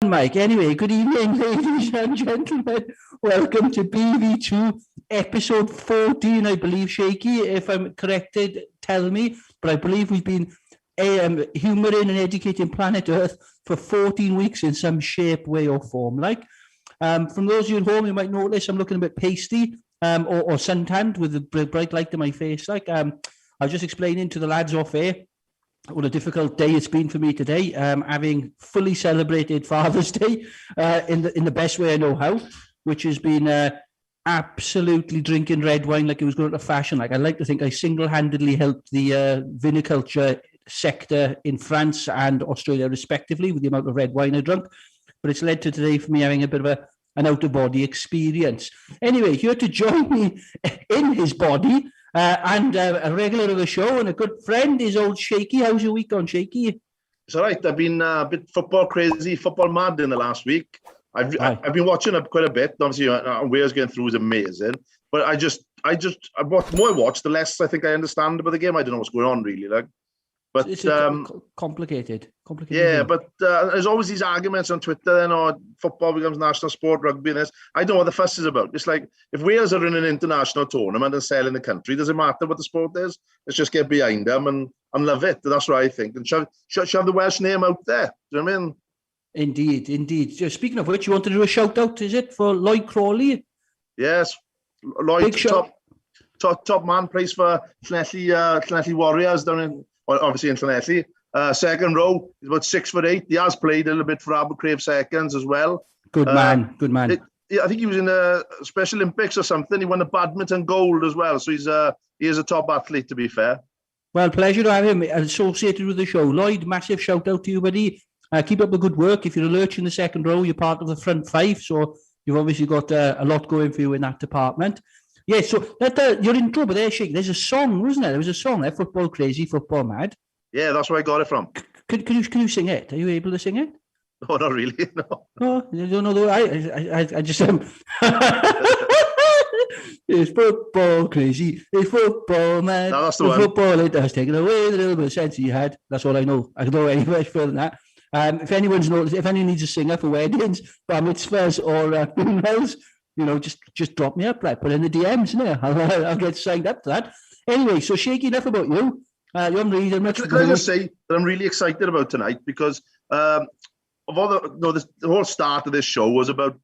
Mike. Anyway, good evening, ladies and gentlemen. Welcome to BV2, episode 14, I believe, Shaky. If I'm corrected, tell me. But I believe we've been humouring and educating planet Earth for 14 weeks in some shape, way, or form. From those of you at home, you might notice I'm looking a bit pasty or suntanned with the bright light in my face. I was just explaining to the lads off air what a difficult day it's been for me today, having fully celebrated Father's Day in the best way I know how, which has been absolutely drinking red wine like it was going to fashion. I like to think I single-handedly helped the viniculture sector in France and Australia respectively with the amount of red wine I drank, but it's led to today for me having a bit of an out-of-body experience. Anyway, here to join me in his body and a regular of the show and a good friend is old Shaky. How's your week gone, Shaky? It's all right. I've been a bit football crazy, football mad in the last week. I've been watching up quite a bit. Obviously, Wales getting through is amazing. But the more I watch, the less I think I understand about the game. I don't know what's going on really. But it's complicated. Yeah, but there's always these arguments on Twitter. Football becomes national sport, rugby, and this. I don't know what the fuss is about. It's like if Wales are in an international tournament and selling the country, doesn't matter what the sport is. Let's just get behind them and love it. That's what I think. And shove the Welsh name out there. Do you know what I mean? Indeed. Just speaking of which, you want to do a shout out? Is it for Lloyd Crawley? Yes, Lloyd, top man, plays for Llanelli Warriors down in. Well, obviously in Llanelli. Second row, he's about 6'8". He has played a little bit for Abercrave seconds as well. Good man. I think he was in the Special Olympics or something. He won the badminton gold as well. So he is a top athlete, to be fair. Well, pleasure to have him associated with the show. Lloyd, massive shout out to you, buddy. Keep up the good work. If you're a lurch in the second row, you're part of the front five. So you've obviously got a lot going for you in that department. Yeah, so your intro, but there's a song, wasn't there? There was a song there, Football Crazy, Football Mad. Yeah, that's where I got it from. Can you sing it? Are you able to sing it? No, not really, no. No, you don't know. I just... It's football crazy, it's football mad. No, that's the one. Football, it has taken away the little bit of sense you had. That's all I know. I don't know any much further than that. If anyone needs a singer for weddings, bar mitzvahs, or funerals, just drop me up, put in the DMs, innit? I'll get signed up to that. Anyway, so Shaky, enough about you. You haven't really done much. Can I just say that I'm really excited about tonight because of all the whole start of this show was about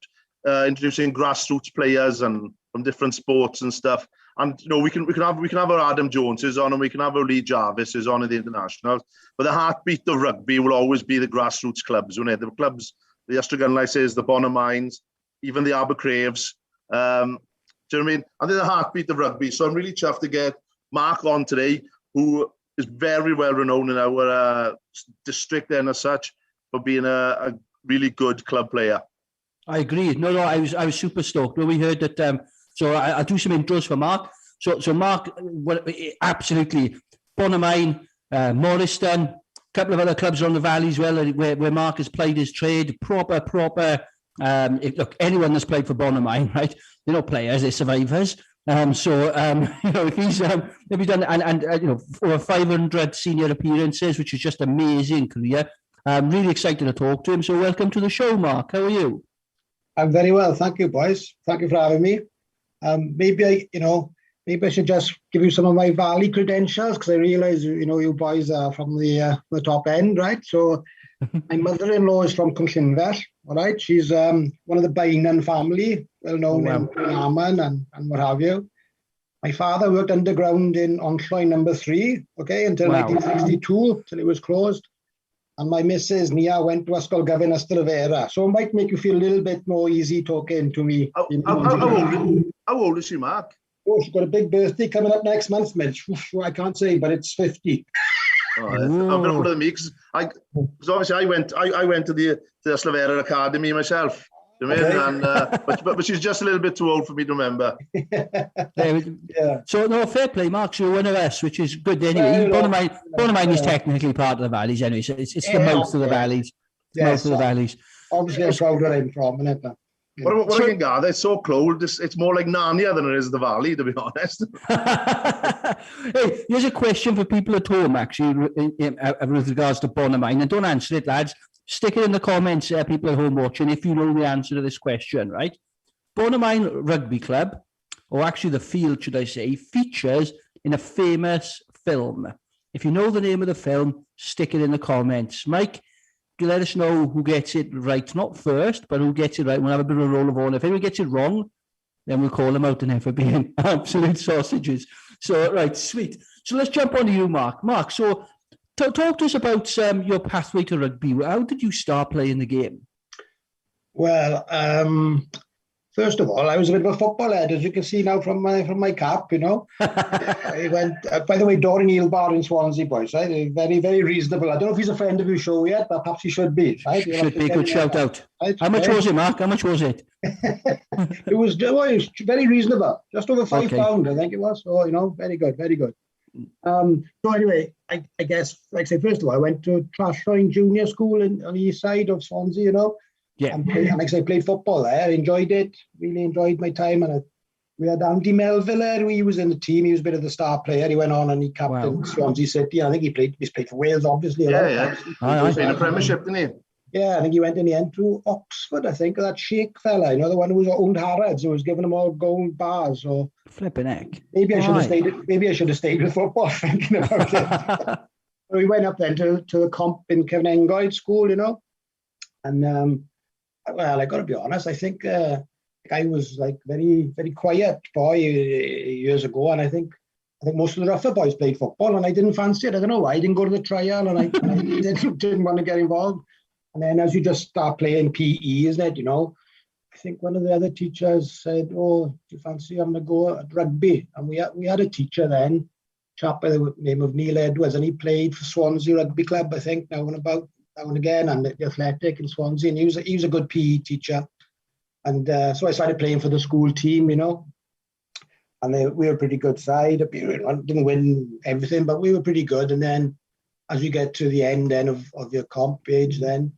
introducing grassroots players and from different sports and stuff. And we can have our Adam Joneses on and we can have our Lee Jarvises on in the internationals. But the heartbeat of rugby will always be the grassroots clubs, won't it? The clubs, the Ystrygynlaises, the Bonamines, even the Abercraves. Do you know what I mean? And they're the heartbeat of rugby. So I'm really chuffed to get Mark on today, who is very well renowned in our district and as such for being a really good club player. I agree. No, I was super stoked. We heard that. So I'll do some intros for Mark. So Mark, absolutely, Bonamine, Morriston, a couple of other clubs around the valley as well, where Mark has played his trade. Proper. Look, anyone that's played for Bonamine, right? They're not players; they're survivors. If he's done and over 500 senior appearances, which is just amazing career. I'm really excited to talk to him. So welcome to the show, Mark. How are you? I'm very well, thank you, boys. Thank you for having me. Maybe I should just give you some of my Valley credentials because I realise you boys are from the top end, right? So my mother-in-law is from Cwmllynfell, all right? She's one of the Bainan family, well known in Aman and what have you. My father worked underground on Llwyn number 3, okay, until 1962, till it was closed. And my missus, Nia, went to Ysgol Gyfun Ystrad. So it might make you feel a little bit more easy talking to me. How old is she, Mark? Oh, she's got a big birthday coming up next month, Mitch. I can't say, but it's 50. I'm older than me because obviously I went to the Slavera Academy myself. But she's just a little bit too old for me to remember. Yeah. So no, fair play, Mark. So you're one of us, which is good. Anyway, Bonamine is technically part of the valleys anyway. So it's the mouth of the valleys. Mouth of the valleys. Obviously, I'm proud where I'm from, isn't it? What I can gather, it's so close. It's more like Narnia than it is the valley, to be honest. Hey, here's a question for people at home, actually, with regards to Bonamine. And don't answer it, lads. stick it in the comments, people at home watching, if you know the answer to this question, right? Bonamine Rugby Club, or actually the field, should I say, features in a famous film. If you know the name of the film, stick it in the comments. Mike, let us know who gets it right, not first, but who gets it right. We'll have a bit of a roll of honor. If anyone gets it wrong, then we'll call them out and for being absolute sausages. So, right, sweet. So let's jump on to you, Mark. Mark, so talk to us about your pathway to rugby. How did you start playing the game? Well, first of all, I was a bit of a football head, as you can see now from my cap, you know. I went, by the way, Dorian Eelbar in Swansea, boys, right? Very, very reasonable. I don't know if he's a friend of your show yet, but perhaps he should be, right? Should be a good shout out. Right? How much was it, Mark? How much was it? It was very reasonable. Just over £5, I think it was. So, you know, very good, very good. So anyway, I guess, like I said, first of all, I went to Trashline Junior School on the east side of Swansea, you know. Yeah. And like I said, I played football there. I enjoyed it. Really enjoyed my time. And we had Andy Melville there. He was in the team. He was a bit of the star player. He went on and he captained Swansea City. I think he's played for Wales, obviously. Yeah. He played in the Premiership, didn't he? Yeah, I think he went in the end to Oxford, I think. That Sheikh fella, you know, the one who owned Harrods, who was giving them all gold bars. So flipping heck. Maybe I should have stayed with football, thinking about it. So we went up then to a comp in Kevin Engoid School, you know. And well, I got to be honest. I think I was like very, very quiet boy years ago, and I think most of the rougher boys played football, and I didn't fancy it. I don't know why. I didn't go to the trial, and I didn't want to get involved. And then as you just start playing PE, isn't it? You know, I think one of the other teachers said, "Oh, do you fancy having a go at rugby?" And we had a teacher then, a chap by the name of Neil Edwards, and he played for Swansea Rugby Club, I think, now and again, and the Athletic in Swansea. And he was a good PE teacher. And so I started playing for the school team, you know. And we were a pretty good side. We didn't win everything, but we were pretty good. And then as you get to the end then of your comp age, then,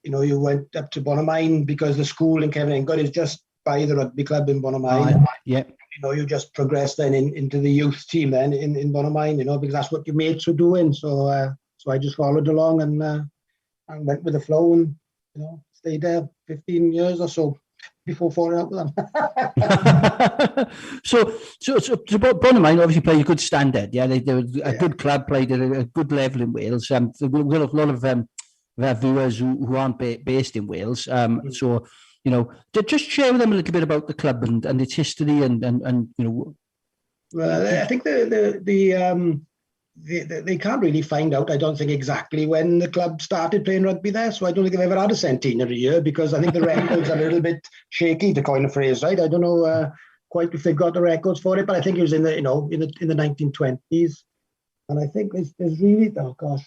you know, you went up to Bonamine because the school in Kevin Engoid is just by the rugby club in Bonamine. Yeah. You know, you just progressed then into the youth team then in Bonamine, you know, because that's what your mates were doing. So I just followed along and went with the flow and, you know, stayed there 15 years or so before falling out with them. So Bonamine obviously played a good standard. Yeah, they were a good club, played at a good level in Wales. We've got a lot of viewers who aren't based in Wales. So, you know, just share with them a little bit about the club and its history and you know. Well, I think they can't really find out, I don't think, exactly when the club started playing rugby there. So I don't think they've ever had a centenary year, because I think the records are a little bit shaky, to coin a phrase, right? I don't know quite if they've got the records for it, but I think it was in the 1920s. And I think there's really, there's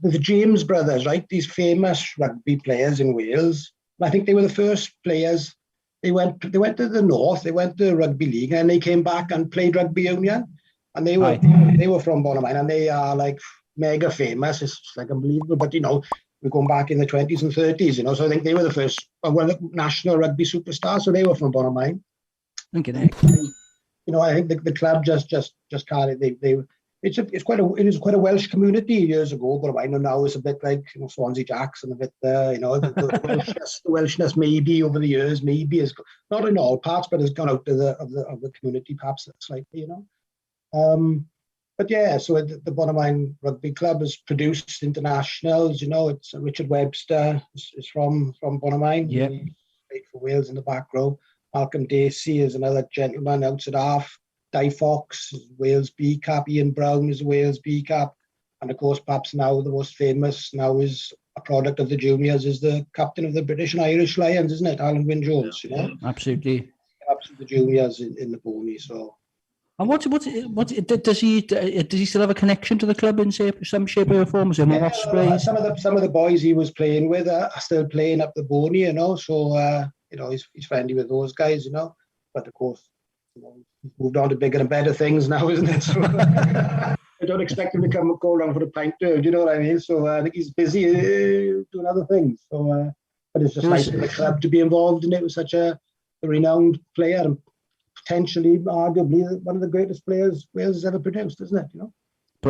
the James brothers, right? These famous rugby players in Wales. And I think they were the first players. They went to the north, they went to the rugby league, and they came back and played rugby union. And they were from Bonamine, and they are like mega famous. It's like unbelievable. But, you know, we're going back in the 20s and 30s, you know. So I think they were the first, national rugby superstars. So they were from Bonamine. Okay. You know, I think the club just can't. It is quite a Welsh community years ago, but I know now it's a bit like, you know, Swansea Jacks and a bit you know, the Welshness maybe over the years maybe is not in all parts, but has gone out to the community perhaps slightly, you know. But yeah, so the Bonamine Rugby Club has produced internationals. You know, it's Richard Webster is from Bonamine. Yeah, he played for Wales in the back row. Malcolm Dacey is another gentleman outside half. Guy Fox is Wales B cap. Ian Brown is Wales B cap. And of course, perhaps now the most famous now is a product of the juniors is the captain of the British and Irish Lions, isn't it, Alan Wynne Jones? You know, absolutely. Absolutely, the juniors in the pony. So. And what does he still have a connection to the club in some shape or form? Some of the boys he was playing with are still playing up the Boney, you know. So you know, he's friendly with those guys, you know. But of course, you know, he's moved on to bigger and better things now, isn't it? So I don't expect him to go along for the pint, do you know what I mean? So I think he's busy doing other things. So, but it's just nice for the club to be involved in it with such a renowned player and potentially, arguably, one of the greatest players Wales has ever produced, isn't it? You know,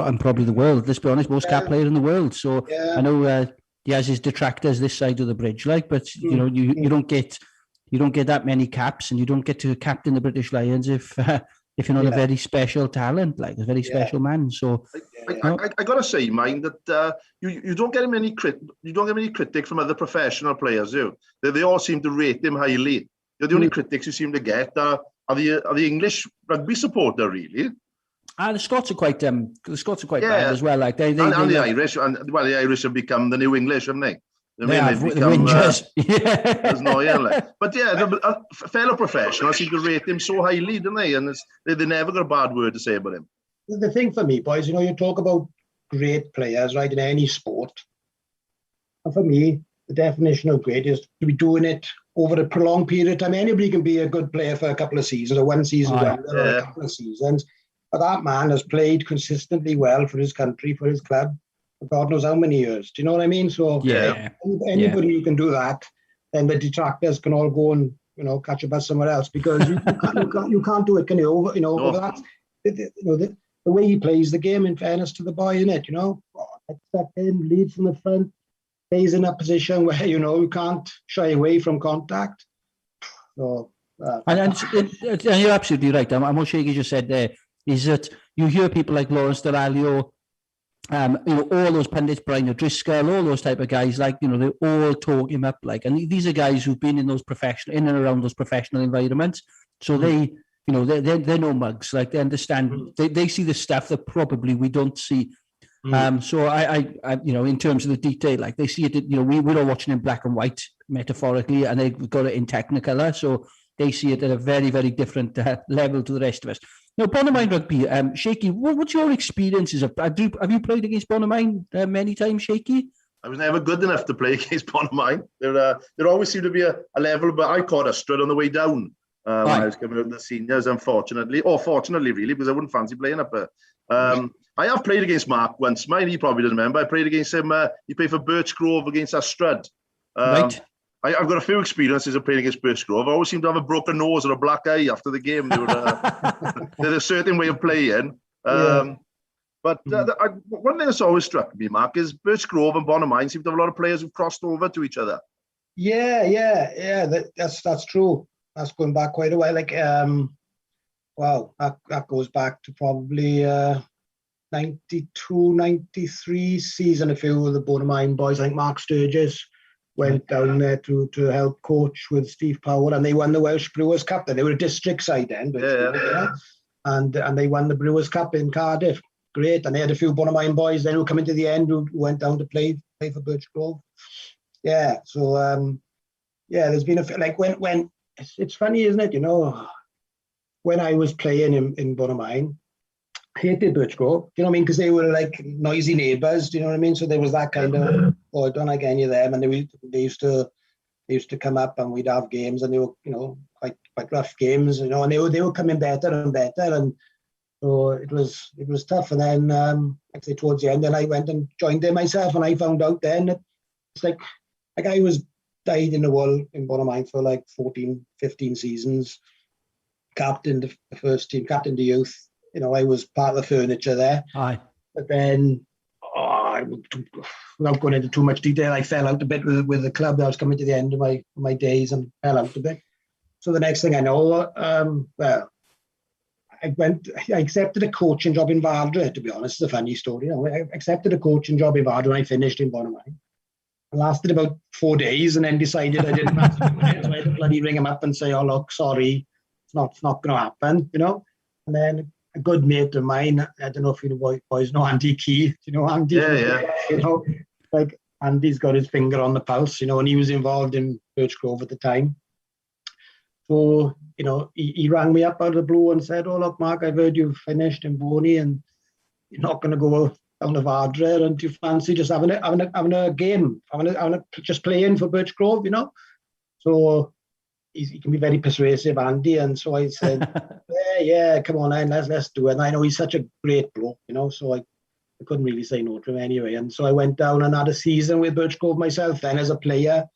and probably the world. Let's be honest, most cap player in the world. So I know he has his detractors this side of the bridge, like. But you know, you don't get that many caps, and you don't get to captain the British Lions if you're not a very special talent, like a very special man. So I gotta say, mine that you don't get many critic from other professional players. They all seem to rate him highly. The only critics you seem to get are the English rugby supporter, really. The Scots are quite bad as well. Like they and the Irish, the Irish have become the new English, haven't they? They've become annoying. Like. But the fellow professionals seem to rate him so highly, don't they? And they never got a bad word to say about him. The thing for me, boys, you talk about great players, right, in any sport. And for me, the definition of great is to be doing it over a prolonged period of time. Anybody can be a good player for a couple of seasons, or one season, or a couple of seasons. But that man has played consistently well for his country, for his club, for God knows how many years. Do you know what I mean? So anybody who can do that, then the detractors can all go and catch a bus somewhere else, because you can't do it, can you? Over that, the way he plays the game. In fairness to the boy, isn't it? Step in, lead from the front, plays in a position where you can't shy away from contact. So. And you're absolutely right. I'm what Shakey just said there is that you hear people like Lawrence D'Alio, all those pundits, Brian O'Driscoll, all those type of guys, like, they all talk him up, like, and these are guys who've been in and around those professional environments. So they're no mugs, like they understand, they see the stuff that probably we don't see. So I in terms of the detail, like they see it, we're all watching in black and white metaphorically, and they've got it in Technicolor. So they see it at a very, very different level to the rest of us. Now, Bonamine Rugby, Shakey, what's your experiences of? Have you played against Bonamine many times, Shakey? I was never good enough to play against Bonamine. There always seemed to be a level, but I caught a strut on the way down when I was coming out of the seniors, unfortunately. Or fortunately, really, because I wouldn't fancy playing up there. I have played against Mark once. Mine, he probably doesn't remember. I played against him. He played for Birch Grove against Astrud. Right. I've got a few experiences of playing against Birch Grove. I always seem to have a broken nose or a black eye after the game. There's a certain way of playing. But one thing that's always struck me, Mark, is Birch Grove and Bonamine seem to have a lot of players who've crossed over to each other. Yeah. That's true. That's going back quite a while. Like, that goes back to probably 92, 93 season. A few of the Bonamine boys, like Mark Sturgis, went down there to help coach with Steve Powell, and they won the Welsh Brewers Cup. They were a district side then, and they won the Brewers Cup in Cardiff. Great, and they had a few Bonamine boys then who come into the end who went down to play for Birch Grove. Yeah, so there's been when it's funny, isn't it? When I was playing in Bonamine, I hated Birch Grove. Do you know what I mean? Because they were like noisy neighbours. Do you know what I mean? So there was that kind of, I don't like any of them. And they used to come up, and we'd have games, and they were quite rough games. And they were coming better and better, and so it was tough. And then actually towards the end, then I went and joined them myself, and I found out then that it's like I was dyed in the wool in Bonamine for like 14, 15 seasons. Captained the first team, captained the youth. I was part of the furniture there. Aye. But then, without going into too much detail, I fell out a bit with the club. I was coming to the end of my days and fell out a bit. So the next thing I know, I accepted a coaching job in Vardra, to be honest. It's a funny story. I accepted a coaching job in Vardra, and I finished in Bonamine. I lasted about 4 days, and then decided I didn't fancy doing it. So I had to bloody ring him up and say, "Oh, look, sorry, it's not going to happen," And then a good mate of mine, I don't know if you boys know Andy Key. Do you know Andy? Yeah. Like Andy's got his finger on the pulse, and he was involved in Birch Grove at the time. So, he rang me up out of the blue and said, "Oh, look, Mark, I've heard you've finished in Boney and you're not going to go down to Vardra, and do you fancy just having a game, just playing for Birch Grove, So he can be very persuasive, Andy, and so I said, yeah, come on, then, let's do it. And I know he's such a great bloke, so I couldn't really say no to him anyway. And so I went down and had a season with Birch Grove myself then as a player.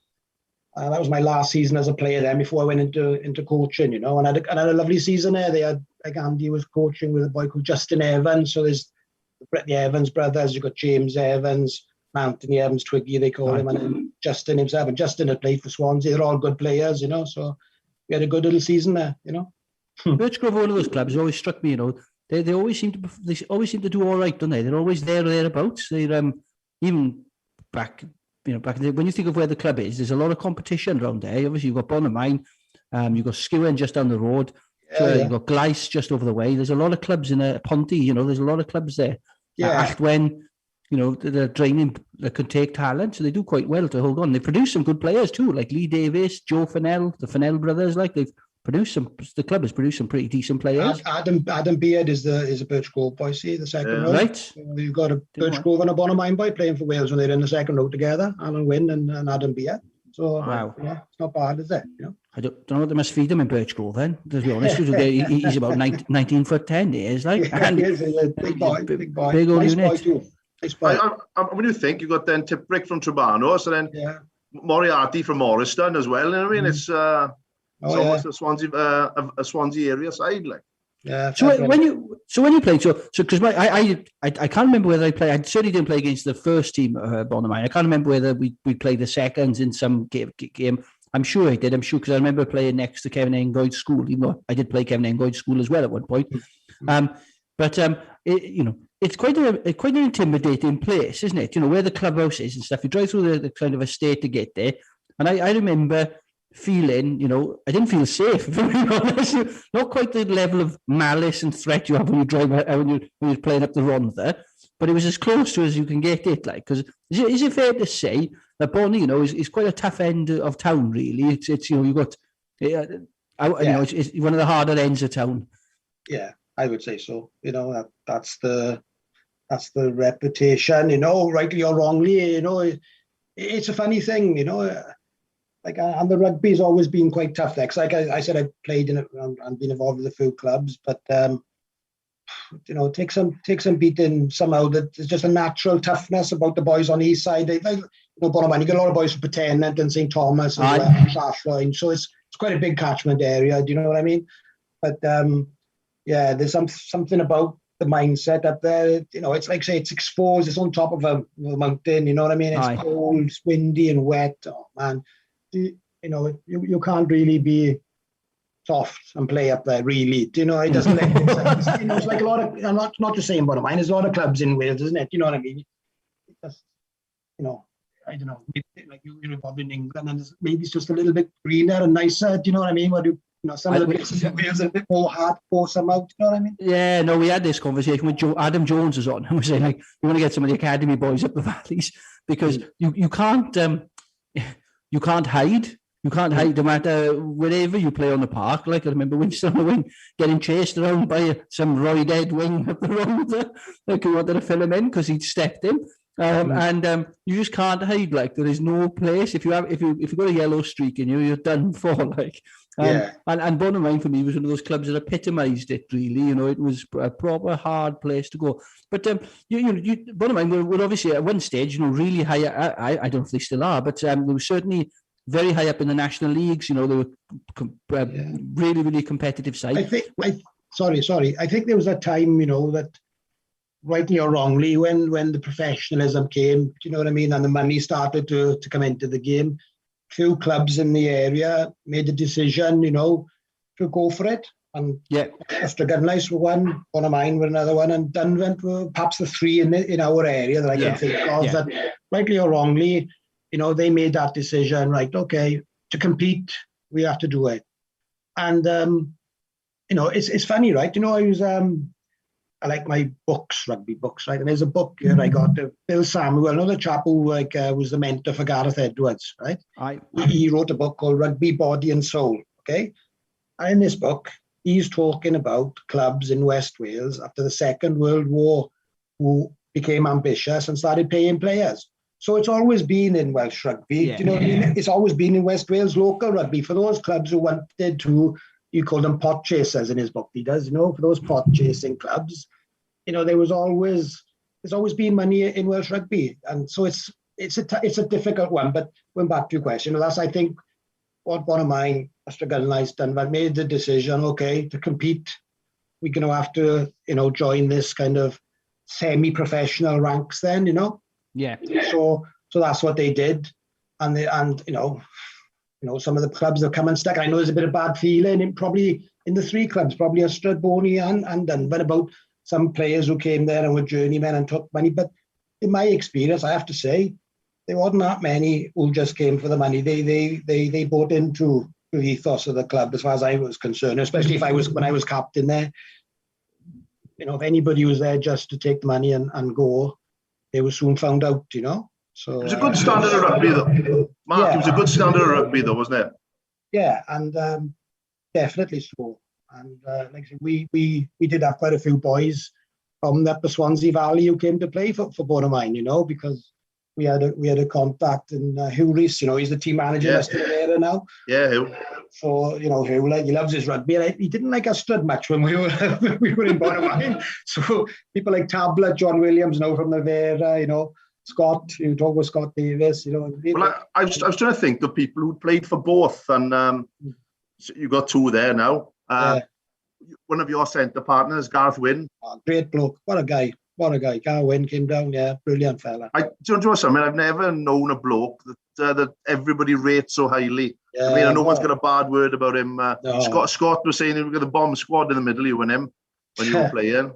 That was my last season as a player then before I went into coaching, and I had a lovely season there. They had, like, Andy was coaching with a boy called Justin Evans. So there's the Evans brothers, you've got James Evans, Mountain, Evans, Twiggy, they call him, and then Justin himself. And Justin had played for Swansea. They're all good players, so we had a good little season there, Birchgrove, one of those clubs, always struck me, they always seem to do all right, don't they? They're always there or thereabouts. They're even back, back when you think of where the club is, there's a lot of competition around there. Obviously, you've got Bonamine, you've got Skewen just down the road, you've got Gleis just over the way. There's a lot of clubs in Ponty, there's a lot of clubs there. Achtwen, they're training that could take talent, so they do quite well to hold on. They produce some good players too, like Lee Davis, Joe Fennell, the Fennell brothers. The club has produced some pretty decent players. Adam Beard is a Birchgrove boy, see, the second row. Right. You've got a Birchgrove and a Bonamine boy playing for Wales when they're in the second row together, Alan Wynne and Adam Beard. So, wow. It's not bad, is it? I don't know what they must feed him in Birchgrove then, to be honest. He's about 19 foot 10, he is. Like, and he is a big boy. Big old nice unit. Boy too. Nice boy. What do you think? You got then Tiprick from Trebano, so then Moriarty from Morriston as well. You know what I mean? It's almost a Swansea area side, like. Yeah. So when you played, so because I can't remember whether I played. I certainly didn't play against the first team, Bonamine. I can't remember whether we played the seconds in some game. I'm sure I did. I'm sure because I remember playing next to Kevin Engoyd's school. Even though I did play Kevin Engoyd's school as well at one point. It's quite an intimidating place, isn't it? Where the clubhouse is and stuff. You drive through the kind of estate to get there, and I remember feeling, I didn't feel safe, very honest. Not quite the level of malice and threat you have when you drive when you're playing up the Rhondda, but it was as close to as you can get it. Like, because is it fair to say that Bonnie, is quite a tough end of town, really? It's you've got, it's one of the harder ends of town. Yeah, I would say so. That's the reputation. Rightly or wrongly. It's a funny thing. And the rugby's always been quite tough there. Because like I said, I played in it and been involved with a few clubs, but take some beating somehow. That there's just a natural toughness about the boys on the east side. Bonamine, you get a lot of boys from Tennant and St Thomas and Shashline, so it's quite a big catchment area. Do you know what I mean? But there's something about the mindset up there. It's like, say, it's exposed. It's on top of a mountain. You know what I mean? It's cold, it's windy, and wet. Oh man. You can't really be soft and play up there, really. It doesn't let it's like a lot of, I'm not just saying Bonamine, there's a lot of clubs in Wales, isn't it? You know what I mean? It just, I don't know, like you're involved in England, and maybe it's just a little bit greener and nicer. Do you know what I mean? Some of the places in Wales are a bit more hardcore somehow. Do you know what I mean? Yeah, no, we had this conversation with Adam Jones was on, and we're saying, like, we want to get some of the academy boys up the valleys because you can't hide. You can't hide no matter wherever you play on the park. Like, I remember Winston on the wing getting chased around by some roid-head wing up the road. Like, who wanted to fill him in because he'd stepped him. And you just can't hide. Like, there is no place. If you've got a yellow streak in you, you're done for. Like, and Bonamine for me was one of those clubs that epitomised it. Really, it was a proper hard place to go. But Bonamine were obviously at one stage, really high. I don't know if they still are, but they were certainly very high up in the national leagues. They were really, really competitive side. I think there was a time, that rightly or wrongly, when the professionalism came, you know what I mean, and the money started to come into the game, few clubs in the area made a decision, to go for it. And Gunlais were one, Bonamine were another one, and Dunvant were perhaps the three in our area that I can think of. That rightly or wrongly, they made that decision, right, okay, to compete, we have to do it. And, it's funny, right? I was, I like my books, rugby books, right? And there's a book here I got, Bill Samuel, another chap who was the mentor for Gareth Edwards, right? He wrote a book called Rugby, Body and Soul, okay? And in this book, he's talking about clubs in West Wales after the Second World War who became ambitious and started paying players. So it's always been in Welsh rugby. Do you know what I mean? It's always been in West Wales local rugby. For those clubs who wanted to, you call them pot chasers in his book, he does, for those pot chasing clubs, there's always been money in Welsh rugby. And so it's a difficult one. But going back to your question, that's, I think, what Bonamine, Gunlais done, but made the decision, okay, to compete, we're going to have to, join this kind of semi-professional ranks then, Yeah. So that's what they did, and some of the clubs have come unstuck. I know there's a bit of bad feeling, probably in the three clubs, probably Ystrad, Boney and Dunbar, about some players who came there and were journeymen and took money. But in my experience, I have to say, there wasn't that many who just came for the money. They bought into the ethos of the club, as far as I was concerned, especially when I was captain there. If anybody was there just to take the money and go, they were soon found out, So it was a good standard of rugby, though. Mark, yeah. It was a good standard of rugby, though, wasn't it? Yeah, and definitely so. And like I said, we did have quite a few boys from the Swansea Valley who came to play for Bonamine, because we had a contact in Hugh Rees, he's the team manager there now. Yeah, Hugh. So, Hugh, he loves his rugby. He didn't like Ystrad much when we were in Bonamine. So people like Tablet, John Williams, from the Vera, Scott, you talk about Scott Davis, Well, I was trying to think of people who played for both, and so you got two there now. One of your centre partners, Gareth Wynn. Oh, great bloke. What a guy. Gareth Wynn came down, brilliant fella. Do you know something? I've never known a bloke that everybody rates so highly. Yeah, no one's got a bad word about him. No. Scott was saying he was got the bomb squad in the middle, you and him, when you were playing.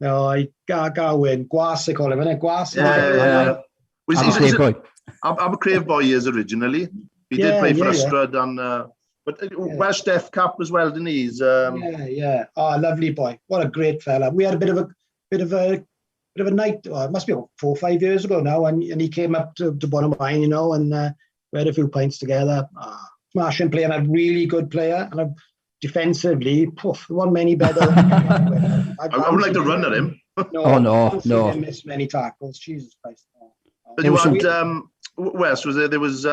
No, Gareth Wynn. Guas, they call him, isn't it? Guas. Yeah. He's Abercrave boy he is originally. He did play for Ystrad and... But Welsh Deaf Cap as well, didn't he? Oh, lovely boy. What a great fella. We had a bit of a night. It must be 4 or 5 years ago now, and he came up to Bonamine, and we had a few pints together. Smashing player, and a really good player, and defensively, one many better. I would like to run at him. No. He missed many tackles. Jesus Christ. But you had who else was there? There was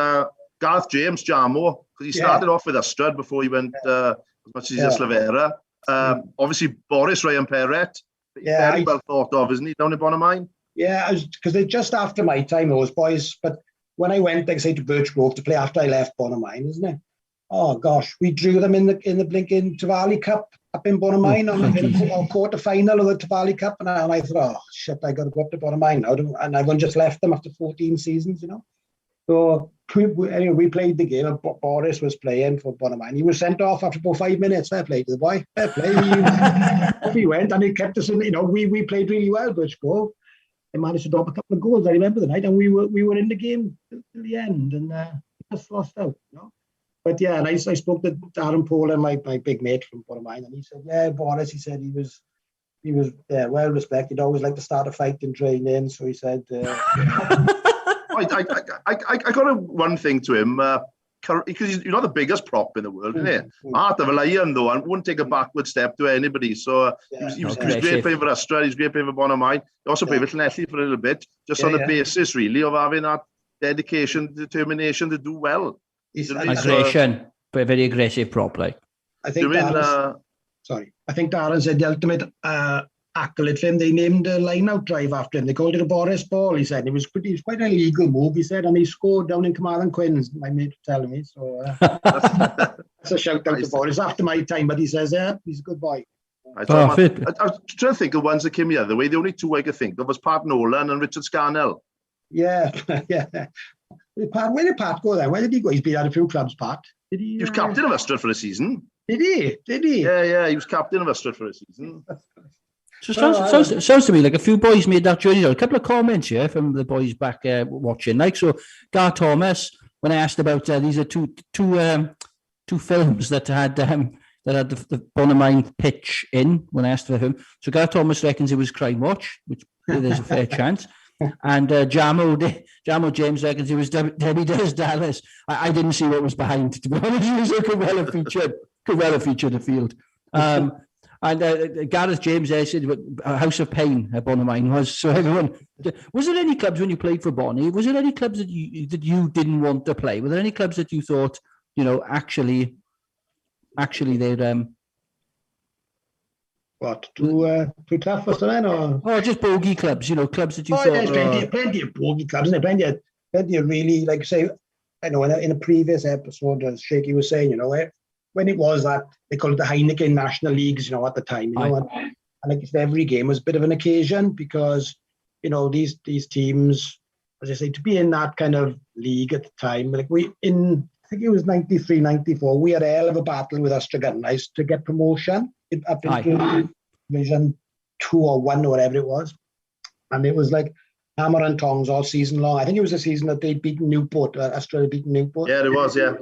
Gareth James Jamo, because he started off with Ystrad before he went as much as Slavera. Obviously Boris Ryan Perret, very well thought of, isn't he, down in Bonamine? Yeah, because they're just after my time, those boys. But when I went, like I say, to Birchgrove to play after I left Bonamine, isn't it? Oh gosh, we drew them in the blinking Tavali Cup up in Bonamine on quarter final of the Tavali Cup, and I thought, oh shit, I got to go up to Bonamine now, and everyone just left them after 14 seasons, So we played the game, and Boris was playing for Bonamine. He was sent off after about 5 minutes. Fair play to the boy. Fair play. Off he went, and he kept us in. We played really well, Birchgrove. They managed to drop a couple of goals. I remember the night, and we were in the game till the end, and just lost out. But yeah, and I spoke to Darren Poland, my big mate from Bonamine, and he said, "Yeah, Boris." He said he was well respected. Always liked to start a fight in training. So he said. I got one thing to him, because he's the biggest prop in the world, isn't he? Heart of a lion, though, and wouldn't take a backward step to anybody. So he was great playing for Ystrad, he was great playing for Bonamine. He also played with Llanelli for a little bit, just on the basis, really, of having that dedication, determination to do well. Aggression, but a very aggressive prop, like. I think Darren said the ultimate accolade for him. They named a line-out drive after him. They called it a Boris ball, he said. It was quite an illegal move, he said, and he scored down in Carmarthen Quins, my mate was telling me. So that's a shout-out to Boris after my time, but he says, he's a good boy. I was trying to think of ones that came the other way. The only two I could think of was Pat Nolan and Richard Scarnell. Yeah. Where did Pat go then? Where did he go? He's been at a few clubs, Pat. Did he? He was captain of Ystrad for a season. Did he? Yeah, he was captain of Ystrad for a season. So sounds to me like a few boys made that journey. A couple of comments here from the boys back watching. Like, so Gar Thomas, when I asked about these are two films that had the Bonamine pitch in, when I asked for him. So Gar Thomas reckons it was Crime Watch, which there's a fair chance. And Jamo James reckons it was Debbie Does Dallas. I didn't see what was behind, to be honest. He was could well have featured the field. And Gareth James there said House of Pain at Bonamine was. So everyone, was there any clubs when you played for Bonnie? Was there any clubs that you didn't want to play? Were there any clubs that you thought, actually they'd what, too tough or something, or just bogey clubs? Clubs that you thought. There's plenty of bogey clubs, and plenty of really, like say, I know in a previous episode, as Shaky was saying, when it was that they called it the Heineken National Leagues, at the time, and like I said, every game was a bit of an occasion because, these teams, as I say, to be in that kind of league at the time, like I think it was 93, 94, we had a hell of a battle with Gunnice to get promotion up into Division 2 or 1 or whatever it was. And it was like hammer and tongs all season long. I think it was the season that they'd beaten Newport, Astra had beaten Newport. Yeah, it was, yeah.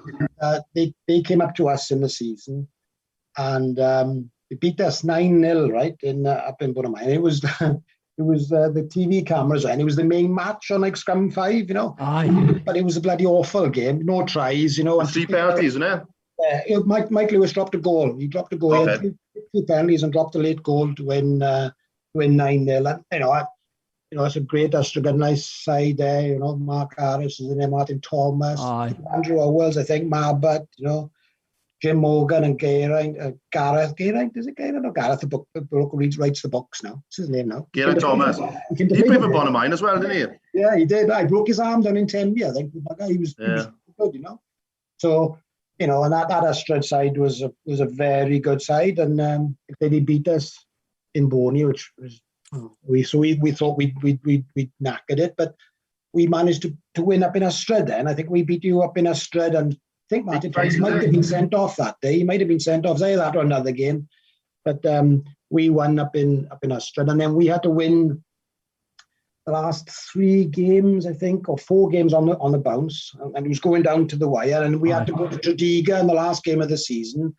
They came up to us in the season and they beat us 9-0, right, up in Bonamine. It was the TV cameras and it was the main match on like Scrum 5, but it was a bloody awful game. No tries, and 3 penalties, isn't it? Mike Lewis dropped a goal. He dropped a goal. Okay. He had 2 penalties and dropped a late goal to win 9-0. And, it's a great Gunnice side there. Mark Harris is in there, Martin Thomas, Andrew Owells, I think, Marbut, Jim Morgan and Gareth. Gareth, is it Gareth? No, Gareth, the bloke who writes the books now. What's his name now? Gareth Thomas. He played for Bonamine as well, didn't he? Yeah, he did. I broke his arm down in Tenby, I think. He was good, So, and that Astrid side was a very good side, and they beat us in Boney, which was we thought we'd knackered it, but we managed to win up in Astrid then. I think we beat you up in Astrid, and I think Martin Price might have been sent off that day. He might have been sent off, say that or another game, but we won up in Astrid, and then we had to win the last 3 games, I think, or 4 games on the bounce, and it was going down to the wire, and we had to go to Tredegar in the last game of the season,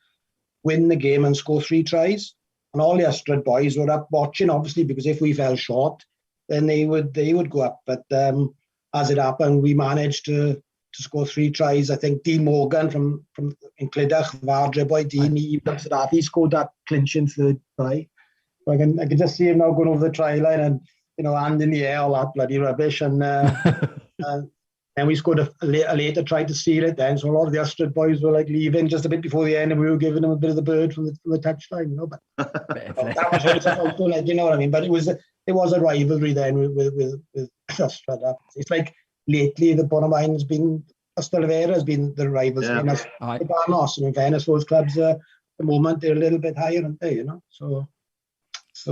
win the game and score 3 tries. And all the Astrid boys were up watching, obviously, because if we fell short, then they would go up. But as it happened, we managed to score 3 tries. I think Dean Morgan from in Clydach, Vardre boy, Dean, he scored that clinching 3rd try. So I can just see him now going over the try line and hand in the air, all that bloody rubbish. And and we scored a later, tried to seal it then. So a lot of the Astrid boys were like leaving just a bit before the end, and we were giving them a bit of the bird from the touchline, But that was what it's about, like, you know what I mean? But it was a rivalry then with Astrid. It's like lately the Bonamine has been, Estelvera has been the rivals. The Barnos, and in fairness, those clubs at the moment they're a little bit higher, aren't they? So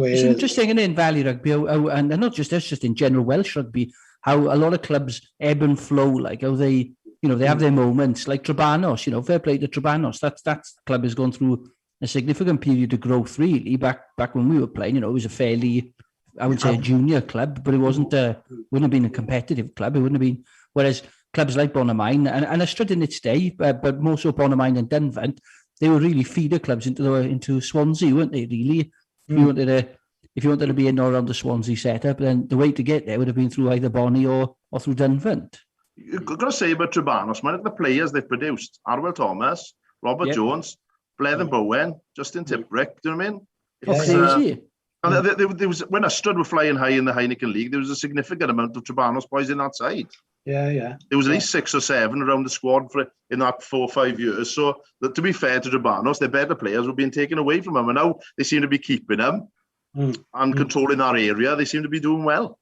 it's interesting in Valley Rugby, and not just this, just in general Welsh rugby, how a lot of clubs ebb and flow, like how they, they have their moments, like Trebanos, fair play to Trebanos. That club has gone through a significant period of growth, really, back when we were playing. It was a fairly, I would say, a junior club, but it wouldn't have been a competitive club. It wouldn't have been, whereas clubs like Bonamine, and Astrid in its day, but more so Bonamine and Dunvant, they were really feeder clubs into Swansea, weren't they, really? If you wanted to be in or around the Swansea setup, then the way to get there would have been through either Bonnie or through Dunvant. You've got to say about Trebanos, man, the players they've produced, Arwell Thomas, Robert Jones, Blethen Bowen, Justin Tiprick, do you know what I mean? Crazy. And there was, when Astrid were flying high in the Heineken League, there was a significant amount of Trebanos boys in that side. Yeah. There was at least 6 or 7 around the squad in that 4 or 5 years. So, to be fair to Trebanos, their better players were being taken away from them, and now they seem to be keeping them and controlling that area. They seem to be doing well.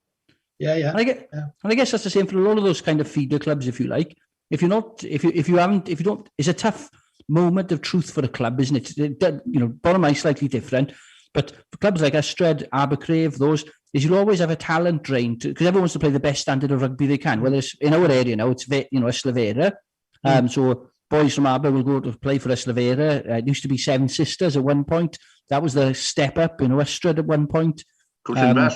Yeah. And I guess that's the same for a lot of those kind of feeder clubs, if you like. If you don't, it's a tough moment of truth for a club, isn't it? Bonamine is slightly different, but for clubs like Astrid, Abercrave, those, is you'll always have a talent drain, because everyone wants to play the best standard of rugby they can. Whether it's in our area now, it's Eslavera. So boys from Aber will go to play for Eslavera. It used to be Seven Sisters at one point. That was the step up, Astrid at one point. Yeah,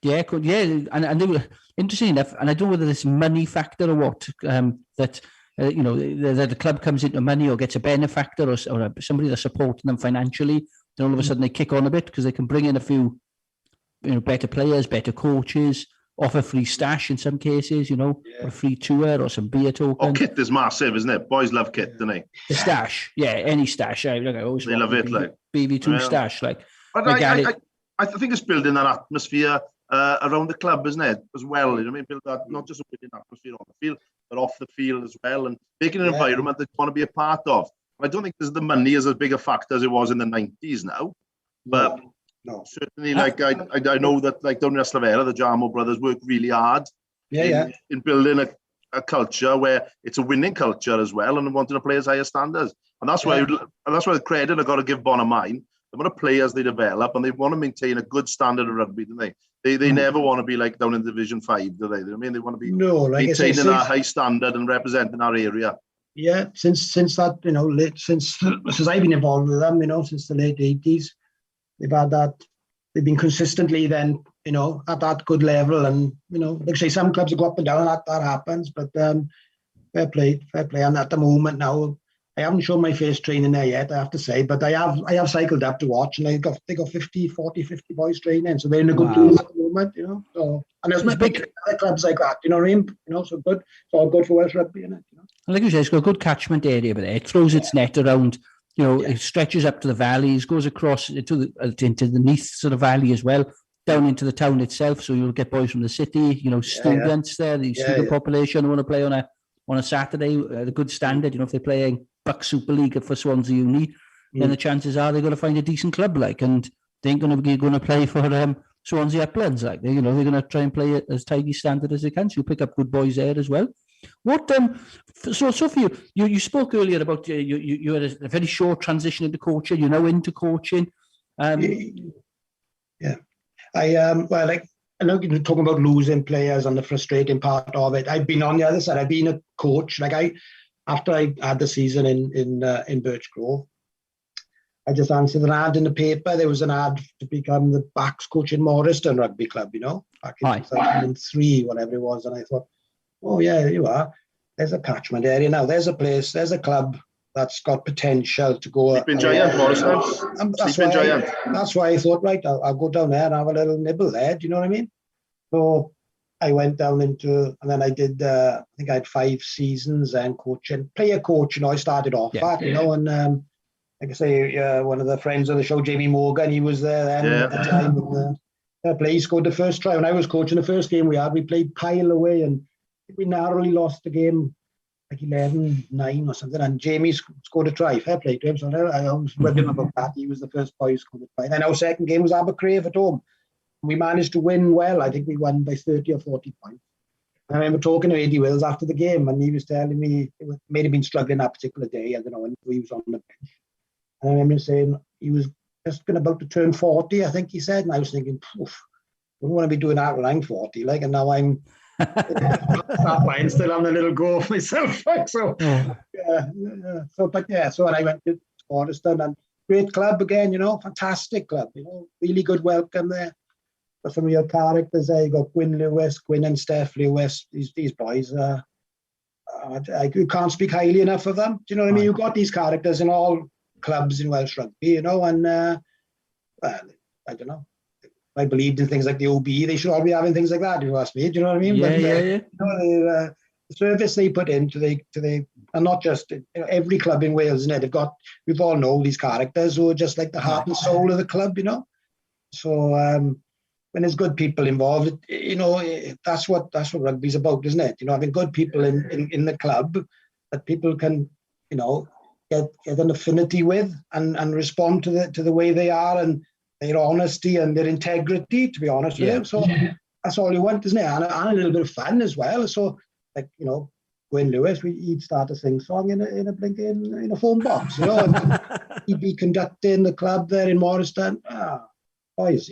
and they were, interesting enough, and I don't know whether this money factor or what, that the club comes into money or gets a benefactor or somebody that's supporting them financially. Then all of a sudden they kick on a bit because they can bring in a few, better players, better coaches, offer free stash in some cases, or a free tour or some beer token. Kit is massive, isn't it? Boys love kit, don't they? The stash, any stash. I always love it, like BV2 stash, like. But I think it's building that atmosphere around the club, isn't it? As well, build that not just a winning atmosphere on the field, but off the field as well, and making an environment that you want to be a part of. I don't think the money is as big a factor as it was in the 90s now, but certainly, I know that down in Eslavera, the Jarmo brothers work really hard in building a culture where it's a winning culture as well, and wanting to play as higher standards. And that's why the credit I've got to give Bonamine. The amount of players they develop, and they want to maintain a good standard of rugby, don't they? They never want to be like down in Division 5, do they? I mean, they want to be maintaining our high standard and representing our area. Yeah, since that, since I've been involved with them, since the late 80s, they've had that. They've been consistently then, at that good level, and like I say, some clubs go up and down. That happens, but fair play. And at the moment now, I haven't shown my face training there yet, I have to say, but I have cycled up to watch, and they got 50 boys training, so they're in a good place at the moment, So, and there's big other clubs like that, you know what I mean? So good, it's all good for Welsh rugby, isn't it? Like you say, it's got a good catchment area, but it throws its net around. It stretches up to the valleys, goes across into the Neath sort of valley as well, down into the town itself. So you'll get boys from the city, students there, the student population who want to play on a Saturday at a good standard. If they're playing Buck Super League for Swansea Uni, then the chances are they're going to find a decent club, and they ain't going to play for Swansea Uplands. They're going to try and play it as tidy standard as they can. So you pick up good boys there as well. What so for you spoke earlier about you had a very short transition into coaching. You're now into coaching. Yeah, I I know you're talking about losing players and the frustrating part of it. I've been on the other side. I've been a coach. After I had the season in Birch Grove, I just answered an ad in the paper. There was an ad to become the backs coach in Morriston Rugby Club, back in 2003, whatever it was. And I thought, oh yeah, there you are. There's a catchment area now. There's a place. There's a club that's got potential to go. Sleeping Giant, Morriston. That's why I thought, right, I'll go down there and have a little nibble there. Do you know what I mean? So I went down and then I did, I think I had 5 seasons and coaching, player coach, I started off at, and like I say, one of the friends of the show, Jamie Morgan, he was there then at the time. He scored the first try. When I was coaching, the first game we played Pyle away, and we narrowly lost the game, like 11-9 or something, and Jamie scored a try. Fair play to him. So I always read him about that. He was the first boy who scored a try. Then our second game was Abercrave at home. We managed to win well. I think we won by 30 or 40 points. And I remember talking to Eddie Wills after the game, and he was telling me he may have been struggling that particular day. I don't know when he was on the bench. And I remember saying he was just about to turn 40, I think he said. And I was thinking, I don't want to be doing that when I'm 40, and now I'm still on a little go for myself. So I went to Morriston, and great club again, fantastic club, really good welcome there. Got some real characters there. You got Gwyn and Steph Lewis, these boys. You can't speak highly enough of them. Do you know what I mean? You've got these characters in all clubs in Welsh rugby, and I don't know. I believed in things like the OB. They should all be having things like that, if you ask me. Do you know what I mean? The service they put into the and not just every club in Wales, isn't it? We've all know these characters who are just like the heart and soul of the club, So when there's good people involved, that's what rugby's about, isn't it? Having good people in the club that people can, get an affinity with and respond to the way they are and their honesty and their integrity, to be honest with them. So that's all you want, isn't it? And a little bit of fun as well. So, Gwyn Lewis, he'd start a sing-song in a phone box, and he'd be conducting the club there in Morriston. Boys,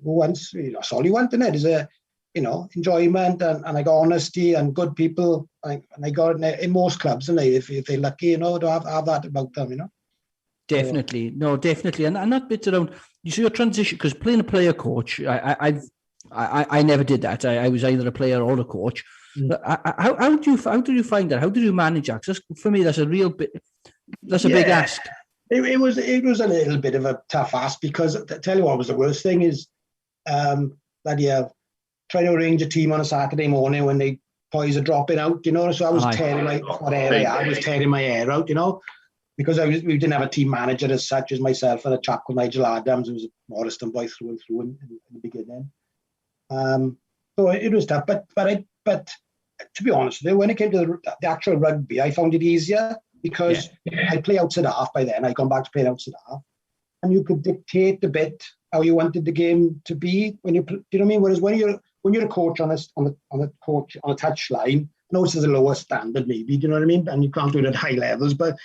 that's all you want, isn't it? Is enjoyment and like honesty and good people. And I got in most clubs, and if they're lucky, to have that about them, Definitely, definitely, and that bit around. You see your transition, because playing a player coach, I never did that. I was either a player or a coach. How do you find that? How do you manage that? Just for me, that's a real bit. That's a big ask. It was a little bit of a tough ask, because I tell you what was the worst thing is that you trying to arrange a team on a Saturday morning when the boys are dropping out. So I was tearing my hair out. Because we didn't have a team manager as such as myself and a chap called Nigel Adams, who was a Morriston boy through and through in the beginning. So it was tough, but to be honest, when it came to the actual rugby, I found it easier because I play outside half by then. I'd gone back to playing outside half, and you could dictate a bit how you wanted the game to be when you know what I mean. Whereas when you're a coach on a touch line, I know this is a lower standard maybe, do you know what I mean? And you can't do it at high levels, but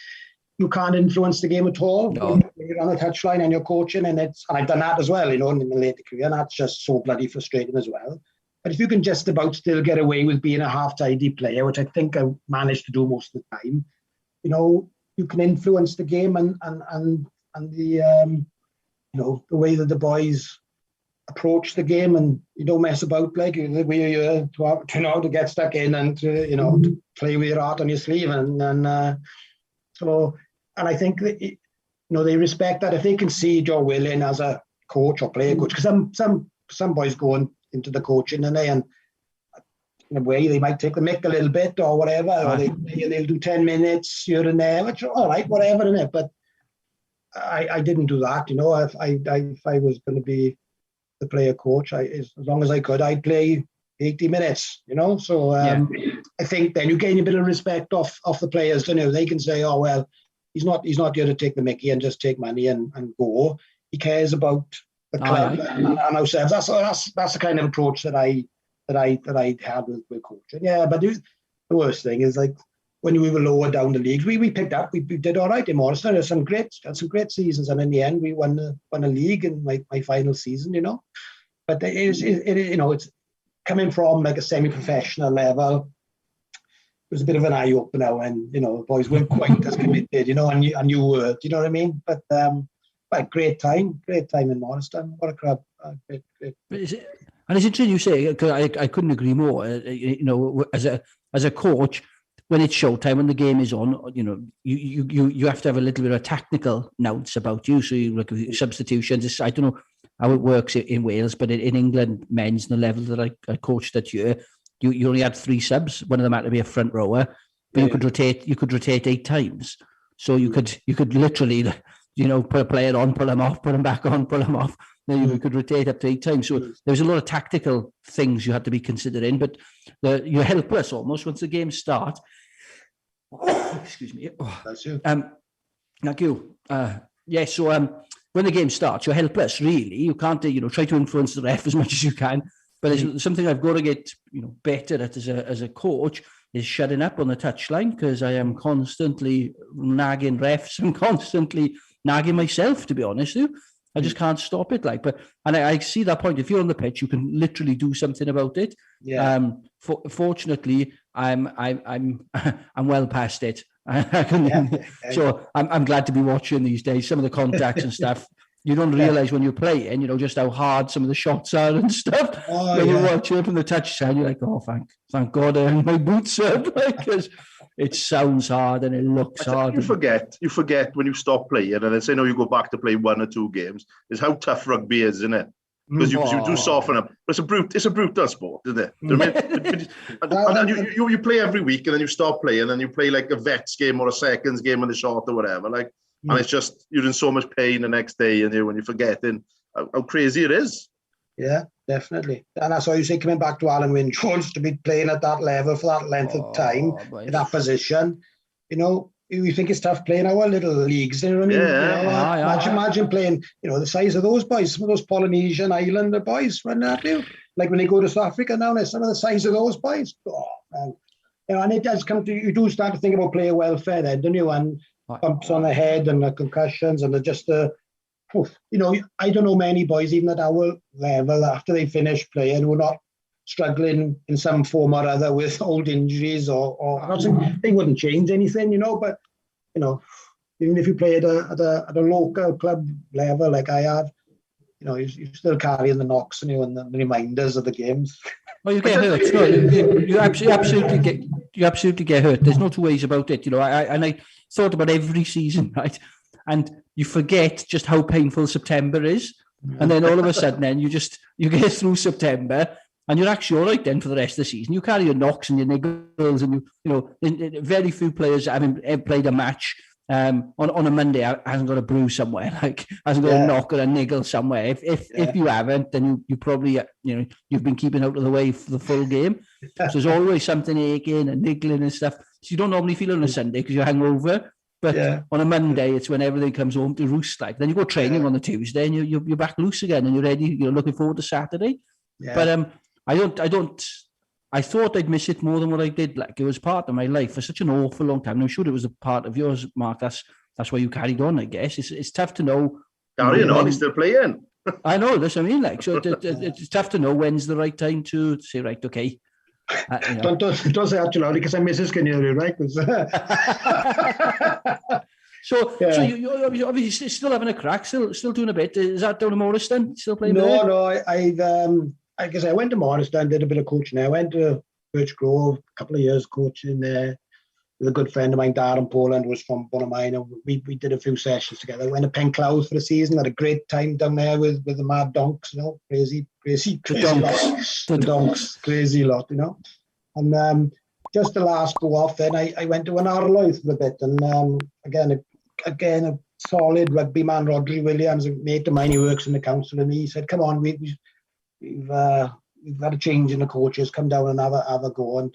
you can't influence the game at all. No. you're on the touchline and you're coaching, and I've done that as well, in my later career, and that's just so bloody frustrating as well. But if you can just about still get away with being a half-tidy player, which I think I managed to do most of the time, you can influence the game and the the way that the boys approach the game, and you don't mess about like the way you to get stuck in and to play with your heart on your sleeve, and I think that they respect that if they can see Joe Willing as a coach or player coach, because some boys go into the coaching and in a way they might take the mick a little bit or whatever, or they'll do 10 minutes here and there, which all right, whatever, innit? But I didn't do that, If I was going to be the player coach, as long as I could, I'd play 80 minutes, So I think then you gain a bit of respect off the players. They can say, oh well, he's not here to take the mickey and just take money and go. He cares about the club and ourselves. That's the kind of approach that I had with coaching. Yeah, but the worst thing is like when we were lower down the leagues, we picked up. We did all right in Morriston. Had some great seasons, and in the end, we won a league in my final season. But it's coming from like a semi-professional level. It was a bit of an eye opener when the boys weren't quite as committed. And you were. Do you know what I mean? But great time in Morriston. What a club! Great. And it's interesting you say, because I couldn't agree more. As a coach, when it's showtime, when the game is on, you have to have a little bit of technical notes about you. So you look at substitutions. I don't know how it works in Wales, but in England, men's, the level that I coached that year, you only had 3 subs. One of them had to be a front rower, but you could rotate 8 times. So you could literally, put a player on, pull them off, put them back on, pull them off. Then you could rotate up to 8 times. So there was a lot of tactical things you had to be considering, but you're helpless almost once the game starts. Excuse me. That's you. Thank you. So when the game starts, you're helpless, really. You can't, try to influence the ref as much as you can. But it's something I've got to get, better at as a coach, is shutting up on the touchline, because I am constantly nagging refs. I'm constantly nagging myself, to be honest with you. I just can't stop it. And I see that point. If you're on the pitch, you can literally do something about it. Yeah. Fortunately, I'm well past it. So I'm glad to be watching these days. Some of the contacts and stuff, you don't realise when you're playing, just how hard some of the shots are and stuff. When you watch it from the touchline, you're like, oh, thank God I have my boots up, because it sounds hard and it looks hard. You forget when you stop playing, and then say, no, you go back to play 1 or 2 games, is how tough rugby is, isn't it? Because you do soften up. But it's a brutal sport, isn't it? And you play every week, and then you stop playing, and you play like a vets game or a seconds game in the short or whatever. And it's just, you're in so much pain the next day, and when you're forgetting how crazy it is. Yeah, definitely. And that's why you say, coming back to Alan Wynne-Jones, to be playing at that level for that length of time, in that position, you think it's tough playing our little leagues, you know what I mean? Yeah. Imagine playing, the size of those boys, some of those Polynesian Islander boys running at you. Like when they go to South Africa now, there's some of the size of those boys. Oh, man. And it does come to, you do start to think about player welfare then, don't you? And bumps on the head and the concussions and I don't know many boys, even at our level, after they finish playing, who are not struggling in some form or other with old injuries or I'm not saying they wouldn't change anything, but even if you play at a local club level like I have, you're still carrying the knocks and the reminders of the games. Well, you get hurt. No, you absolutely get hurt. There's no 2 ways about it. I thought about every season, right? And you forget just how painful September is, and then all of a sudden, then you get through September, and you're actually all right then for the rest of the season. You carry your knocks and your niggles, and very few players having played a match on a Monday hasn't got a bruise somewhere, hasn't got a knock or a niggle somewhere. If you haven't, then you probably you've been keeping out of the way for the full game. So there's always something aching and niggling and stuff. So you don't normally feel on a Sunday because you're hungover. But on a Monday, it's when everything comes home to roost. Then you go training on the Tuesday, and you're back loose again, and you're ready. You're looking forward to Saturday. Yeah. But I thought I'd miss it more than what I did. It was part of my life for such an awful long time. And I'm sure it was a part of yours, Mark. That's that's why you carried on, I guess. It's tough to know. Carrying on, he's still playing. I know, that's what I mean. Like, so it's tough to know when's the right time to say, right, okay. Don't say that too loudly because I miss can hear you, right? So you obviously still having a crack, still doing a bit. Is that down in Morriston? Still playing? No. I guess I went to Morriston, did a bit of coaching there. I went to Birch Grove, a couple of years coaching there with a good friend of mine, Darren Poland, was from one of mine, and we did a few sessions together. I went to Pencloud for the season, had a great time down there with the mad donks, crazy the donks, crazy lot, And just the last go off, then I went to an Arloith for a bit, and again a solid rugby man, Rodri Williams, a mate of mine, he works in the council, and he said, "Come on, we've had a change in the coaches, come down and have a go." And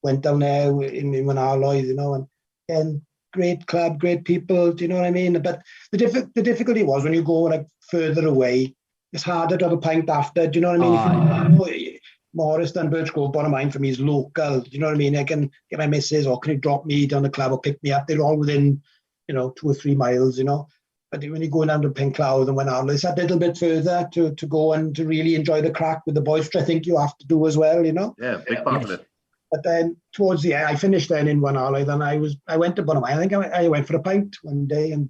went down there in Arloith, and again, great club, great people, do you know what I mean? But the difficulty was when you go like further away, it's harder to have a pint after, do you know what I mean? Morriston, Birch Grove, bottom line for me is local, do you know what I mean? I can get my missus, or can you drop me down the club or pick me up? They're all within, 2 or 3 miles, But when you go down to Pencloud and when Arloith, it's a little bit further to go and to really enjoy the crack with the boys, which I think you have to do as well, Yeah, big part of it. But then towards the end, I finished then in one Arloith, and I went to Bonham. I think I went for a pint one day, and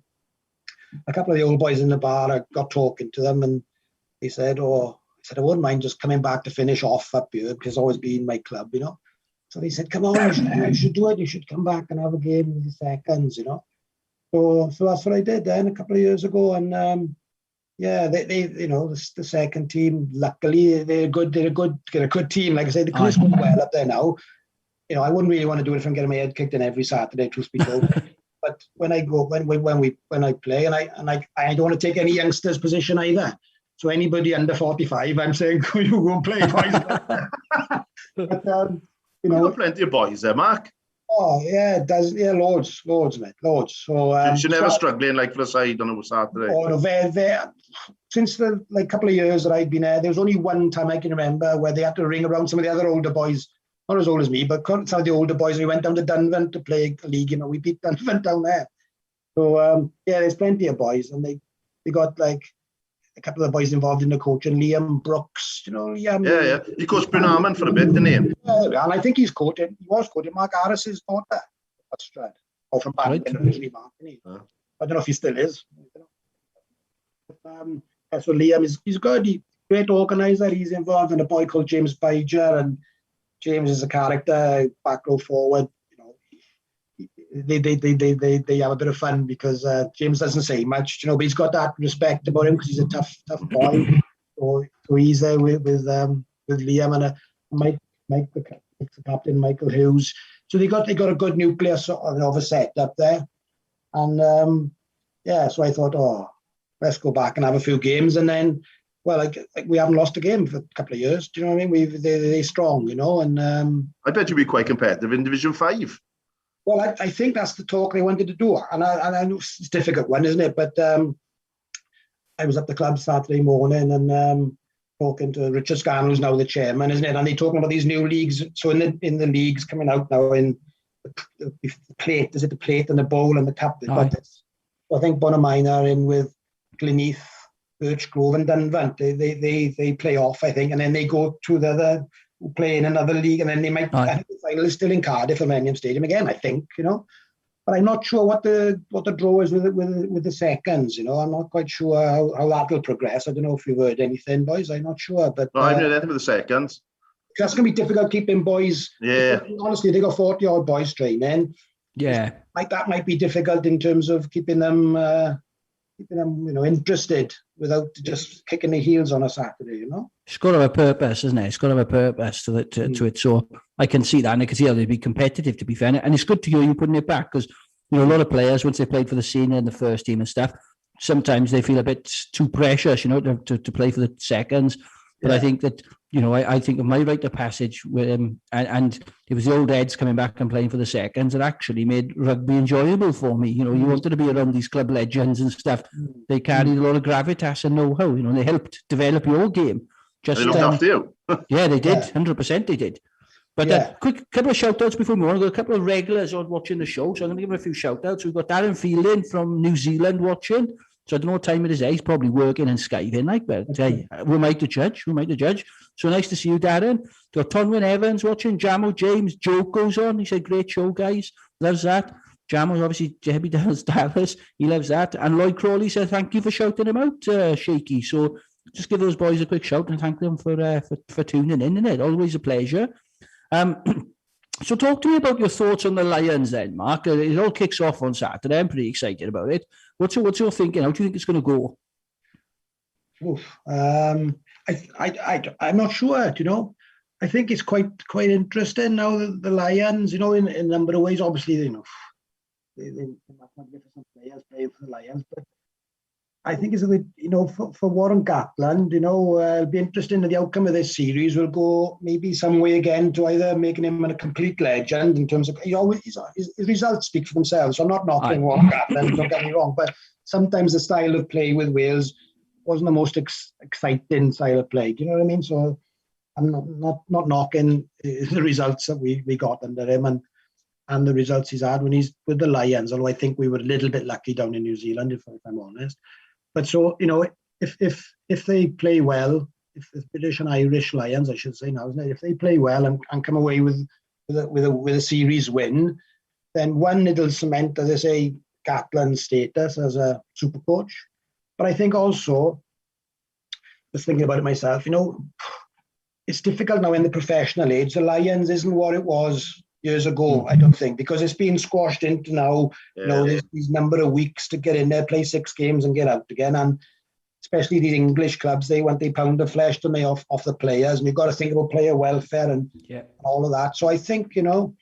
a couple of the old boys in the bar, I got talking to them, and they said, I wouldn't mind just coming back to finish off up here, because it's always been my club, So they said, come on, you should do it. You should come back and have a game with the seconds, So that's what I did then a couple of years ago, and they the second team, luckily they're a good team. Like I say, the crew's going well up there now. I wouldn't really want to do it if I'm getting my head kicked in every Saturday, truth be told. But when I go, when I play, and I don't want to take any youngsters' position either. So anybody under 45, I'm saying you go and play, boys. But you got plenty of boys there, Mark. Oh yeah, it does. Yeah, loads, mate, loads. So you're never struggling like for a side on a Saturday. Oh no, since the couple of years that I've been there, there was only one time I can remember where they had to ring around some of the other older boys, not as old as me, but some of the older boys. We went down to Dunvant to play a league. We beat Dunvant down there. So there's plenty of boys, and they got like a couple of the boys involved in the coaching. Liam Brooks, Liam. Yeah. He coached Brunarman for a bit, didn't he? Yeah, and I think he was coaching Mark Harris's daughter. That's Strad. Or from back originally, Mark, isn't he? I don't know if he still is. So Liam he's good. He's a great organizer. He's involved in a boy called James Beiger, and James is a character, back row forward. They have a bit of fun because James doesn't say much, but he's got that respect about him because he's a tough boy. So he's there with Liam and Mike, the captain, Michael Hughes. So they got a good nucleus of a set up there, and so I thought, let's go back and have a few games, and then we haven't lost a game for a couple of years. Do you know what I mean? They're strong, and I bet you'd be quite competitive in Division 5. Well, I think that's the talk they wanted to do, and I know it's a difficult one, isn't it? But I was at the club Saturday morning and talking to Richard Scanlon, who's now the chairman, isn't it? And they're talking about these new leagues. So in the leagues coming out now, in the plate, is it the plate and the bowl and the cup? So I think Bonamine are in with Gleneath, Birch Grove, and Dunvant. They play off, I think, and then they go to the other. Play in another league, and then they might. I think the final is still in Cardiff, Millennium Stadium again. I think, but I'm not sure what the draw is with the seconds. I'm not quite sure how that will progress. I don't know if you've heard anything, boys. I'm not sure, but no, I haven't heard anything with the seconds. That's going to be difficult keeping boys. Yeah, honestly, they got 40-odd boys training. Yeah, that might be difficult in terms of keeping them interested without just kicking their heels on a Saturday, It's got to have a purpose, isn't it? It's got to have a purpose to it. So I can see that, and I can see how they'd be competitive, to be fair. And it's good to hear you putting it back, because, a lot of players, once they played for the senior and the first team and stuff, sometimes they feel a bit too precious, to play for the seconds. But I think that, I think of my rite of passage with and it was the old heads coming back and playing for the seconds that actually made rugby enjoyable for me. You wanted to be around these club legends and stuff. They carried a lot of gravitas and know-how. They helped develop your game. They looked after you. Yeah, they did. 100% they did. But quick couple of shout outs before we move on. I've got a couple of regulars on watching the show, so I'm going to give them a few shout outs. We've got Darren Fielding from New Zealand watching. So I don't know what time it is. He's probably working and Skyping, like, but hey, we might the judge. So nice to see you, Darren. Got Tonwin Evans watching. Jamo James. Joke goes on. He said, great show, guys. Loves that. Jamo's obviously Debbie Dallas. He loves that. And Lloyd Crawley said, thank you for shouting him out, Shaky. So just give those boys a quick shout and thank them for tuning in, innit? Always a pleasure. So talk to me about your thoughts on the Lions then, Mark. It all kicks off on Saturday. I'm pretty excited about it. What's your thinking? How do you think it's going to go? I'm not sure, you know. I think it's quite interesting now, the Lions, you know, in a number of ways. Obviously, you know, they might not get some players playing for the Lions, but I think it's a bit, you know, for Warren Gatland, you know, it'll be interesting that the outcome of this series will go maybe some way again to either making him a complete legend in terms of, his results speak for themselves. So I'm not knocking Warren Gatland, don't get me wrong, but sometimes the style of play with Wales wasn't the most exciting style of play. Do you know what I mean? So I'm not knocking the results that we got under him and the results he's had when he's with the Lions, although I think we were a little bit lucky down in New Zealand, if I'm honest. But so, you know, if they play well, if the British and Irish Lions, I should say now, isn't it? If they play well and come away with a series win, then one, it'll cement, as I say, Gatland's status as a super coach. But I think also, just thinking about it myself, you know, it's difficult now in the professional age. The Lions isn't what it was years ago, I don't think, because it's been squashed into now, you know, these number of weeks to get in there, play 6 games and get out again. And especially these English clubs, they want a pound of flesh to make off the players. And you've got to think about player welfare and all of that. So I think, you know,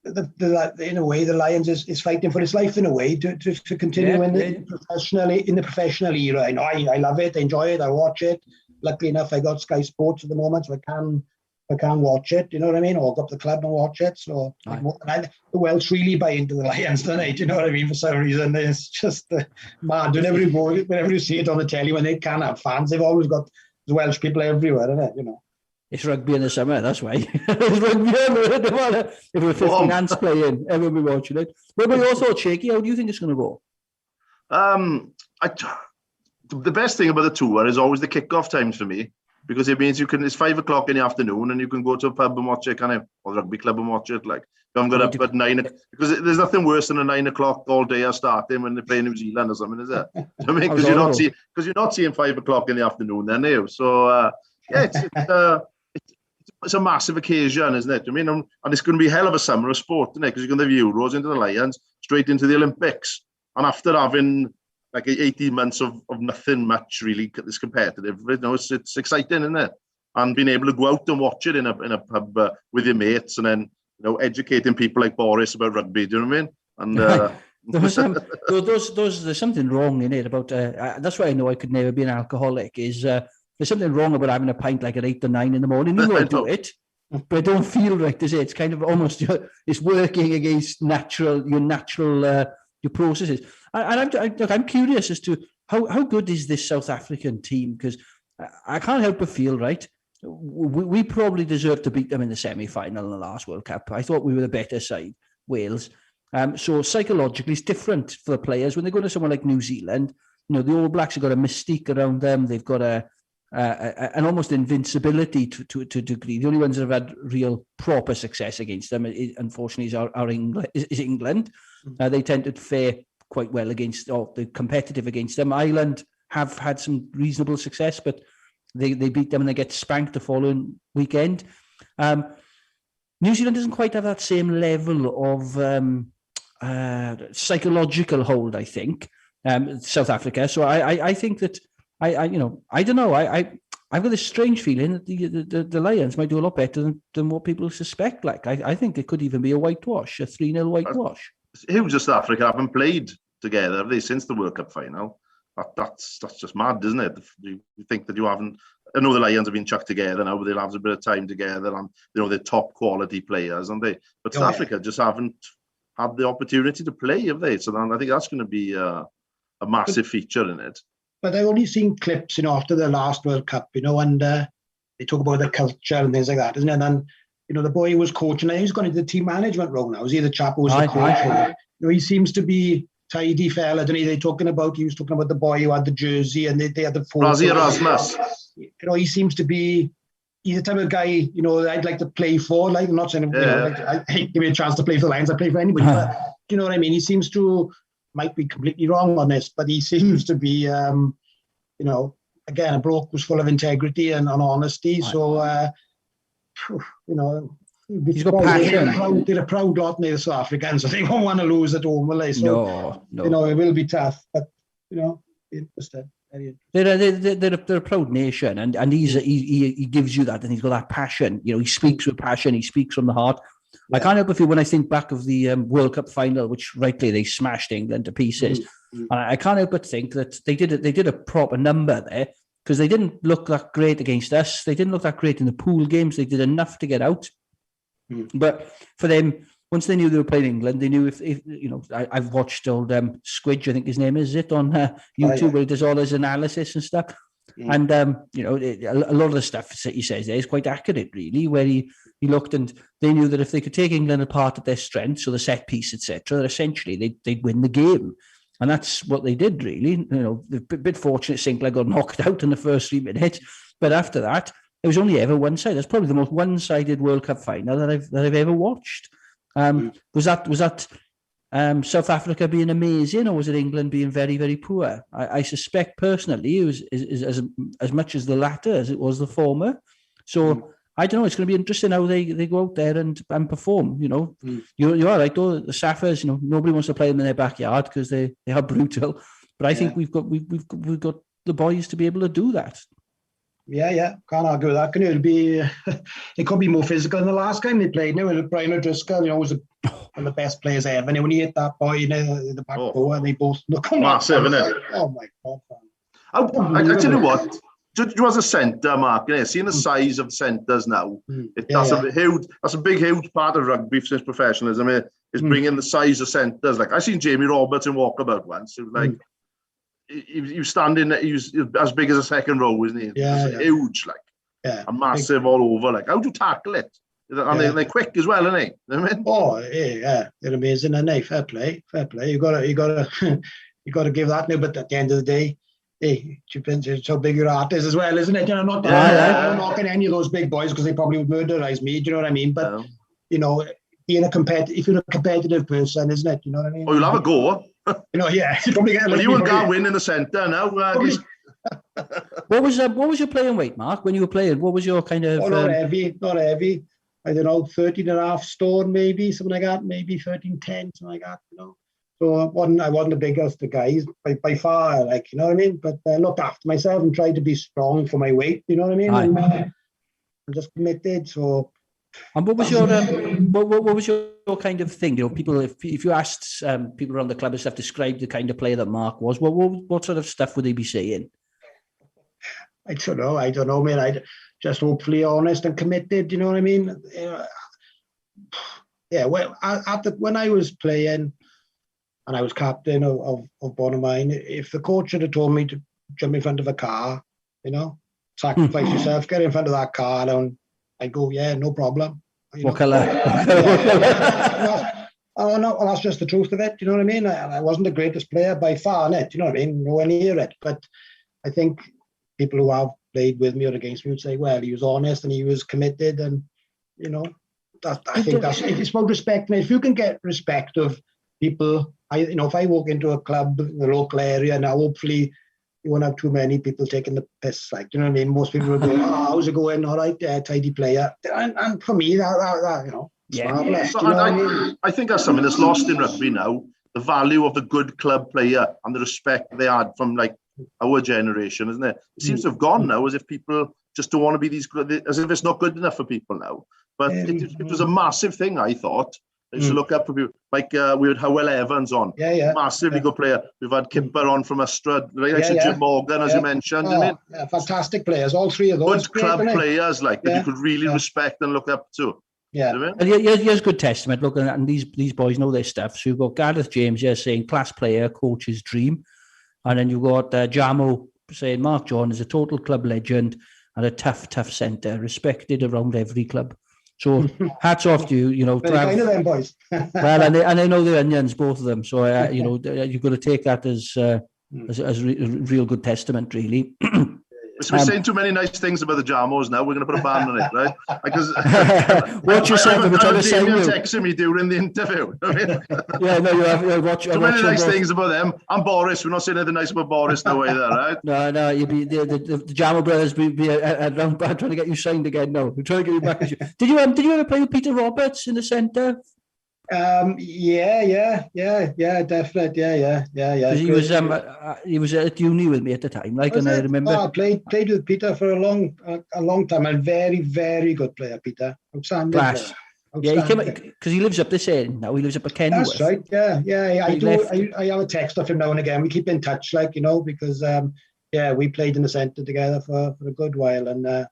in a way, the Lions is fighting for its life in a way to continue in the professional era. I know I love it, I enjoy it, I watch it. Luckily enough, I got Sky Sports at the moment, so I can watch it, you know what I mean? Or go up to the club and watch it. So the Welsh really buy into the Lions tonight, you know what I mean? For some reason, it's just mad. Whenever you see it on the telly, when they can have fans, they've always got the Welsh people everywhere, isn't it? You know. It's rugby in the summer, that's why. It's rugby. If there were 15 ants playing, everyone will be watching it. What about your thoughts, Shaky? How do you think it's going to go? The best thing about the tour is always the kick-off times for me, because it means it's 5 o'clock in the afternoon and you can go to a pub and watch it, or rugby club and watch it. Like, you haven't got up at 9 o'clock, because there's nothing worse than a 9 o'clock all day starting when they play New Zealand or something, is there? I mean, because you're not seeing 5 o'clock in the afternoon then, are you? So it's a massive occasion, isn't it? I mean, and it's going to be a hell of a summer of sport, isn't it? Because you're going to have Euros into the Lions, straight into the Olympics, and after having like 18 months of nothing much really this competitive, you know, it's exciting, isn't it? And being able to go out and watch it in a pub with your mates, and then, you know, educating people like Boris about rugby. Do you know what I mean? And there's something wrong in it about. That's why I know I could never be an alcoholic. Is there's something wrong about having a pint like at 8 or 9 in the morning. You won't do it, but I don't feel right. Is it? It's kind of almost it's working against your processes. And I'm curious as to how good is this South African team, because I can't help but feel, right, we probably deserved to beat them in the semi-final in the last World Cup. I thought we were the better side, Wales. So psychologically, it's different for the players when they go to somewhere like New Zealand. You know, the All Blacks have got a mystique around them. They've got an almost invincibility to a degree. The only ones that have had real proper success against them, unfortunately, is England. They tend to fare quite well against, or they're competitive against them. Ireland have had some reasonable success, but they beat them and they get spanked the following weekend. New Zealand doesn't quite have that same level of psychological hold, I think. South Africa. So I think that I don't know. I've got this strange feeling that the Lions might do a lot better than what people suspect. Like I think it could even be a whitewash, a 3-0 whitewash. Who just Africa haven't played together, have they, since the World Cup final? That's just mad, isn't it? You think that you haven't. I know the Lions have been chucked together now, but they'll have a bit of time together, and you know they're top quality players, aren't they? But South Africa just haven't had the opportunity to play, have they? So then I think that's going to be a massive feature in it. But I've only seen clips, you know, after the last World Cup, you know, and they talk about the culture and things like that, isn't it? And the boy who was coaching, he's gone into the team management role now. Is he the chap who was the coach? He seems to be tidy fella, don't he? He was talking about the boy who had the jersey and they had the photo. Razzie Erasmus. He seems to be, he's the type of guy, I'd like to play for. Like, I'm not saying, give me a chance to play for the Lions, I'd play for anybody. But you know what I mean? He seems to, might be completely wrong on this, but he seems to be, again, a bloke who's full of integrity and honesty. So, he's got passion. They're a proud lot in South Africans. So they won't want to lose at home, will they? So, no. It will be tough, but interesting. They're a proud nation, and he gives you that, and he's got that passion. He speaks with passion. He speaks from the heart. Yeah. I can't help but feel when I think back of the World Cup final, which rightly they smashed England to pieces, and I can't help but think that they did a proper number there, because they didn't look that great against us. They didn't look that great in the pool games. They did enough to get out, but for them, once they knew they were playing England, they knew if I've watched old Squidge, I think his name is on YouTube, where he does all his analysis and stuff. And, a lot of the stuff that he says there is quite accurate, really, where he looked and they knew that if they could take England apart at their strengths, so the set piece, etc., that essentially they'd win the game. And that's what they did, really. They're a bit fortunate Sinclair got knocked out in the first 3 minutes. But after that, it was only ever one side. That's probably the most one-sided World Cup final that I've ever watched. Was that South Africa being amazing, or was it England being very, very poor? I suspect personally it was as much as the latter as it was the former. So I don't know. It's going to be interesting how they go out there and perform. You're right though. The Saffers, nobody wants to play them in their backyard because they are brutal. But I think we've got the boys to be able to do that. Yeah, can't argue with that. It could be more physical than the last game they played. Brian O'Driscoll, was one of the best players ever. And when he hit that boy in the back door, and they both look massive, isn't it? Oh my God! I tell you what, you as a centre, Mark, seeing the size of centres now, that's a big part of rugby since professionalism. Is bringing the size of centres. Like I seen Jamie Roberts in Walkabout once. It was like. He was standing. He was as big as a second row, wasn't he? Huge, and massive all over. Like, how do you tackle it? And they're quick as well, aren't they? You know what I mean? Oh, yeah, they're amazing, aren't they? Fair play. You got to give that now. But at the end of the day, it depends how big your heart is as well, isn't it? I'm not knocking any of those big boys because they probably would murderize me. Do you know what I mean? But being if you're a competitive person, isn't it? You know what I mean? Oh, you'll have a go. Well, you and can't win in the centre now. What was your playing weight, Mark, when you were playing? What was your kind of... not heavy. I don't know, 13.5 stone maybe, something like that. Maybe 13.10, something like that, So I wasn't the biggest of guys by far, you know what I mean? But I looked after myself and tried to be strong for my weight, you know what I mean? And, I'm just committed, so... And what was your kind of thing? People, if you asked people around the club and stuff, describe the kind of player that Mark was, what sort of stuff would they be saying? I don't know, man. I just hopefully honest and committed. You know what I mean? Well, when I was playing and I was captain of Bonamine, if the coach had told me to jump in front of a car, sacrifice yourself, get in front of that car, and I go, yeah, no problem. What colour? Oh, no, well, that's just the truth of it. You know what I mean? I wasn't the greatest player by far, innit? You know what I mean? Nowhere near it. But I think people who have played with me or against me would say, well, he was honest and he was committed. And, I think it's about respect. And if you can get respect of people, if I walk into a club in the local area now, hopefully you won't have too many people taking the piss, you know what I mean? Most people will go, how's it going? All right, tidy player. And for me, that it's marvellous. So I think that's something that's lost in rugby now, the value of the good club player and the respect they had from, our generation, isn't it? It seems to have gone now, as if people just don't want to be as if it's not good enough for people now. But it was a massive thing, I thought. I used to look up for people. We had Howell Evans on. Massively good player. We've had Kipper on from Astrud. Jim Morgan, as you mentioned. Fantastic players, all three of those. Good club players, that you could really respect and look up to. Yeah. You know what I mean? Here's good testament. Look, and these boys know their stuff. So you've got Gareth James here saying, class player, coach's dream. And then you've got Jamo saying, Mark John is a total club legend and a tough centre, respected around every club. So hats off to you. You know, very kind of them boys. well, and they know they're onions, both of them. So you know, you've got to take that as real good testament, really. We're saying too many nice things about the Jamos now. We're going to put a ban on it, right? Because watch yourself if we're trying to say you. Texting me during the interview. I mean, yeah, no, you have. Watch. Too many nice things about them. And Boris. We're not saying anything nice about Boris now either, right? No. You'd be the Jamo brothers be around trying to get you signed again. No, we're trying to get you back. Did you ever play with Peter Roberts in the centre? Yeah, definitely. Yeah. He was at uni with me at the time, like, and I remember. I played with Peter for a long time. A very, very good player, Peter. Outstanding. Class. Yeah, he came because he lives up this end now. He lives up at Kenilworth. That's right. Yeah. I have a text of him now and again. We keep in touch, like, you know, because we played in the centre together for a good while, and I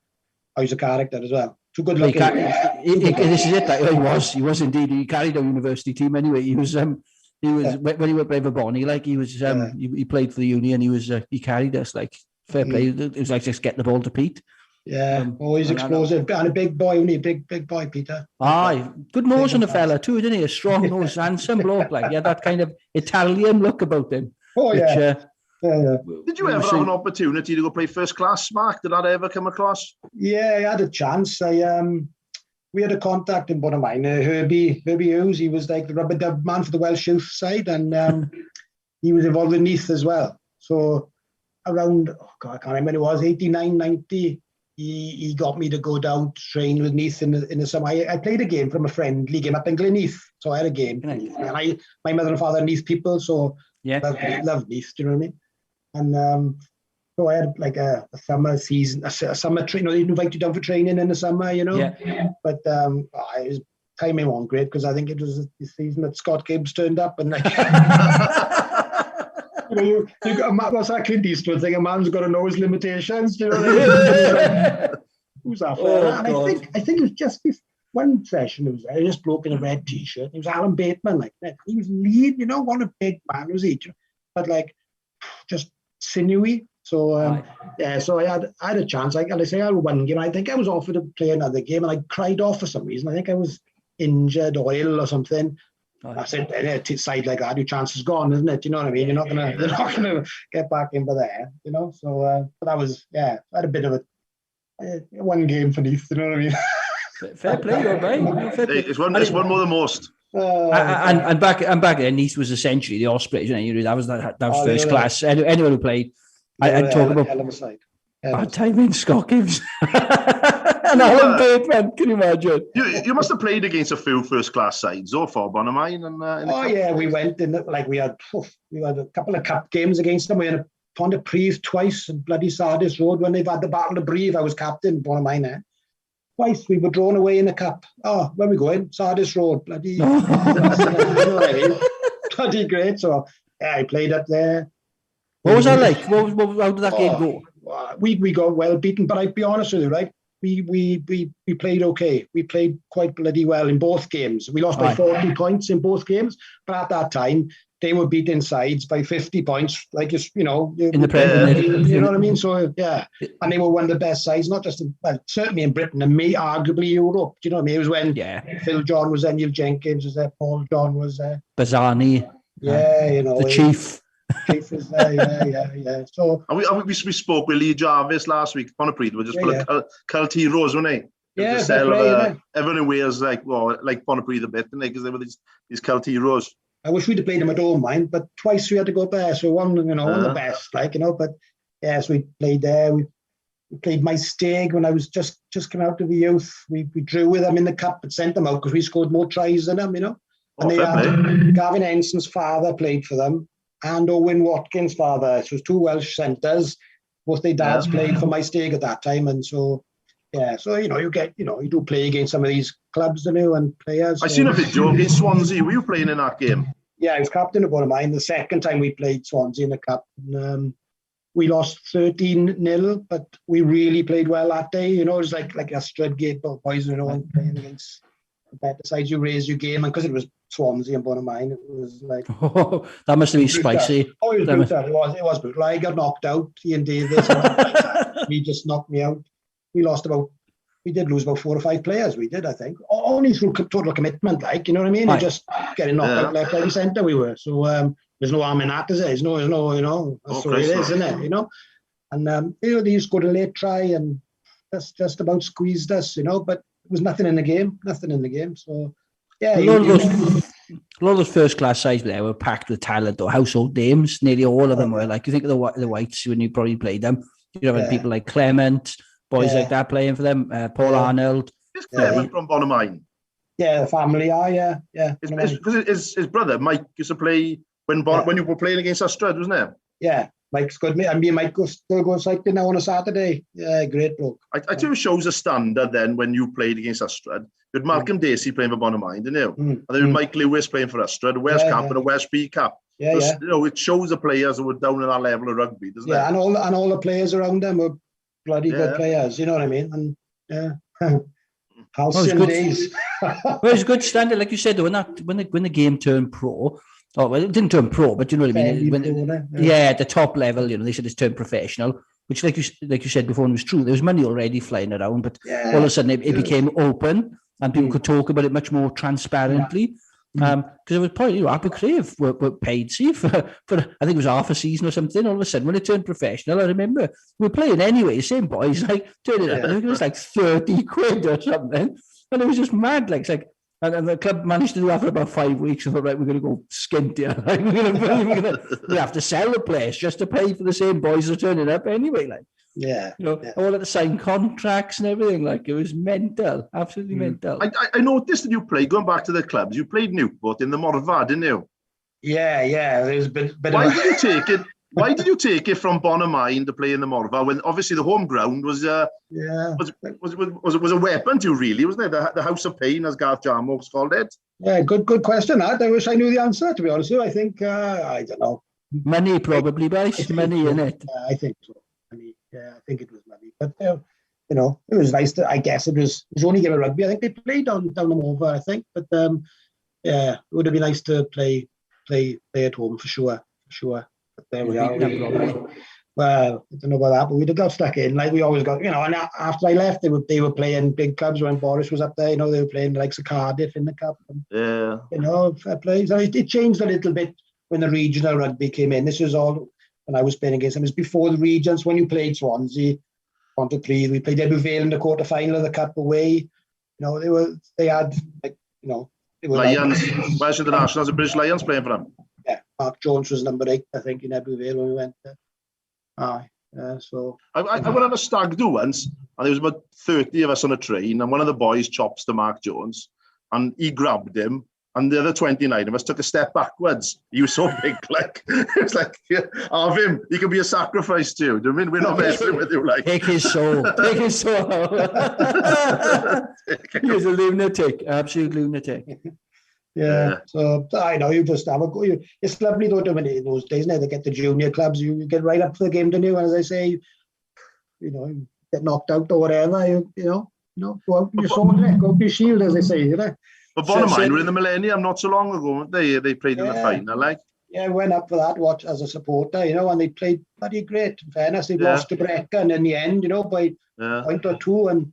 was a character as well. Too good looking. This is it. He was indeed. He carried our university team anyway. He was when he went playing for Bonnie, like he was. He played for the uni, and he carried us, like, fair play. It was like just getting the ball to Pete. Yeah, always explosive and a big boy, only big boy, Peter. Aye, good nose on the fella too, didn't he? A strong nose, handsome bloke, like, yeah, that kind of Italian look about him. Oh yeah. Did you ever have an opportunity to go play first class, Mark? Did that ever come across? Yeah, I had a chance. We had a contact in one of mine, Herbie Hughes. He was like the rubber dub man for the Welsh youth side, and he was involved with Neath as well. So around, I can't remember when it was, 89, 90, he got me to go down to train with Neath in the summer. I played a game from a friendly game up in Gleneath, so I had a game. And my mother and father are Neath people, so loved Neath, do you know what I mean? And so I had like a summer season, a summer training. They invite you down for training in the summer, you know. Yeah. But timing wasn't great because I think it was the season that Scott Gibbs turned up, and like, you got what's that Clint Eastwood thing? A man's got to know his limitations. Do you know what I mean? Who's that? And I think it was just this one session. It was this bloke in a red t-shirt. It was Alan Bateman, like that. He was lead, you know, what a big man was he? But like, just sinewy. So so I had a chance. I had one game. I think I was offered to play another game, and I cried off for some reason. I think I was injured or ill or something. I said, at a side like that, your chance is gone, isn't it? You know what I mean? They're not gonna get back in by there, you know. So but that was I had a bit of a one game for Neath, you know what I mean? Fair play, you're right. It's one more than most. And back then, Neath was essentially the Ospreys. You know, that was first class. Anyone who played, I'd talk about time in Scott Gibbs and Alan Bateman. Can you imagine? You must have played against a few first class sides, or for Bonamine. And we went in. Like we had a couple of cup games against them. We had Pontypridd twice and bloody Sardis Road when they've had the Battle of Brive. I was captain Bonamine. Twice we were drawn away in the cup. Oh, where we going? Sardis Road, bloody. You know what I mean? Bloody great. So I played up there. What was that like? How did that game go? We got well beaten, but I'd be honest with you, right? We played okay. We played quite bloody well in both games. We lost by 40 points in both games, but at that time they were beating sides by 50 points, like you know, in the Premier League. You know what I mean? So yeah, and they were one of the best sides, not just certainly in Britain and arguably Europe. Do you know what I mean? It was when Phil John was there, Neil Jenkins was there, Paul John was there, Bazzani, you know, the Chief. Chief was there, yeah. So we spoke with Lee Jarvis last week. Pontypridd were just full of Culty Rose, weren't they? Yeah, everyone in Wales like Pontypridd a bit, didn't they? Because they were these Culty Rose. I wish we'd have played them at home, mind, but twice we had to go there. So one of the best, like, you know. But yes, we played there. We played my Steg when I was just coming out of the youth. We drew with them in the cup, but sent them out because we scored more tries than them, you know. And they had Gavin Henson's father played for them, and Owen Watkins' father. So it was two Welsh centres. Both their dads played for my Steg at that time, and so. Yeah, so you do play against some of these clubs, and players. I seen a video against Swansea. Were you playing in that game? Yeah, I was captain of one of mine. The second time we played Swansea in the cup, and, we lost 13-0, but we really played well that day. You know, it was like a Stradgate boys, and playing against better sides. You raise your game, and because it was Swansea and one of mine, it was like that must have been spicy. Oh, it was brutal. It was brutal. I got knocked out. Ian Davis, he just knocked me out. We lost about we did lose about 4 or 5 players. We did, I think, only through total commitment, like, you know what I mean? And just getting knocked out left, right, and centre. We were so there's no harm in that, is there? There's no, you know, that's the way it is, isn't it? You know, and you know, they used to go to late try and just about squeezed us, you know, but there was nothing in the game. So yeah, a lot of those first class sides there were packed with talent or household names. Nearly all of them were. Like, you think of the Whites when you probably played them. You know, people like Clement, boys like that playing for them. Paul Arnold. Is Clement from Bonamine? Yeah, the family are. Yeah. Because his brother Mike used to play when you were playing against Astrud, wasn't it? Yeah. Mike's good, mate. And me and Mike still go cycling now on a Saturday. Yeah, great bloke. I do shows a standard then when you played against Astrud. You had Malcolm Dacey playing for Bonamine, didn't you? And then Mike Lewis playing for Astrud, a Welsh cap and a Welsh B cap. Yeah. You know, it shows the players who were down at that level of rugby, doesn't it? Yeah, and all the players around them were bloody good players, you know what I mean? And halcyon days. Well, it's a good standard, like you said, when the game turned pro. Oh, well, it didn't turn pro, but you know what I mean. At the top level, you know, they said it's turned professional, which, like you said before, was true. There was money already flying around, but all of a sudden it became open, and people could talk about it much more transparently. Because it was probably, you know, Abu Crave were paid, see, for I think it was half a season or something. All of a sudden, when it turned professional, I remember we were playing anyway, same boys, like turning up. I think it was like 30 quid or something, and it was just mad. Like, it's like. And the club managed to do that for about 5 weeks. I thought, right, we're going to go skint here. Like, we have to sell the place just to pay for the same boys who are turning up anyway. Like, all at the same contracts and everything. Like, it was mental, absolutely mental. I noticed that you played, going back to the clubs, you played Newport in the Morfa, didn't you? Yeah. There's a bit. Why did you take it from Bonamine to play in the Morfa when obviously the home ground was a weapon to you, really, wasn't it? The House of Pain, as Garth Jarmox called it. Yeah, good question. That I wish I knew the answer, to be honest with you. I think I don't know. Money, probably, but money in it. I think so. Money. Yeah, I think it was money. But you know, it was nice to. I guess it was only game of rugby. I think they played down the Morfa, I think. But it would have been nice to play at home for sure. But there we are. Well, I don't know about that, but we'd have got stuck in. Like we always got, you know. And after I left, they were playing big clubs when Boris was up there. You know, they were playing the likes of Cardiff in the cup. And, you know, fair play. So it changed a little bit when the regional rugby came in. This was all when I was playing against them. It was before the regions. When you played Swansea, 1-3, we played Ebbw Vale in the quarter-final of the cup away. You know, they had, like, you know, they were Lions. Welsh Internationals, the British Lions playing for them. Yeah, Mark Jones was number 8, I think, in Ebbw Vale when we went there. So I went on a stag do once, and there was about 30 of us on a train, and one of the boys chops to Mark Jones, and he grabbed him, and the other 29 of us took a step backwards. He was so big, like, it was like, have him, he could be a sacrifice to you. Do you know what I mean? We're not messing with you, like. Take his soul. Take his soul. He was a lunatic, absolute lunatic. Yeah, so I know you just have a go. It's lovely though, doing it in those days. Now they get the junior clubs, you get right up to the game, don't you? And as I say, you know, get knocked out or whatever, you know, go out with your sword, go up your shield, as they say, you know. But Bonamine were in the Millennium not so long ago, weren't they? They played in the final, like. Yeah, I went up for that watch as a supporter, you know, and they played bloody great. In fairness, they lost to Brecon in the end, you know, by a point or two, and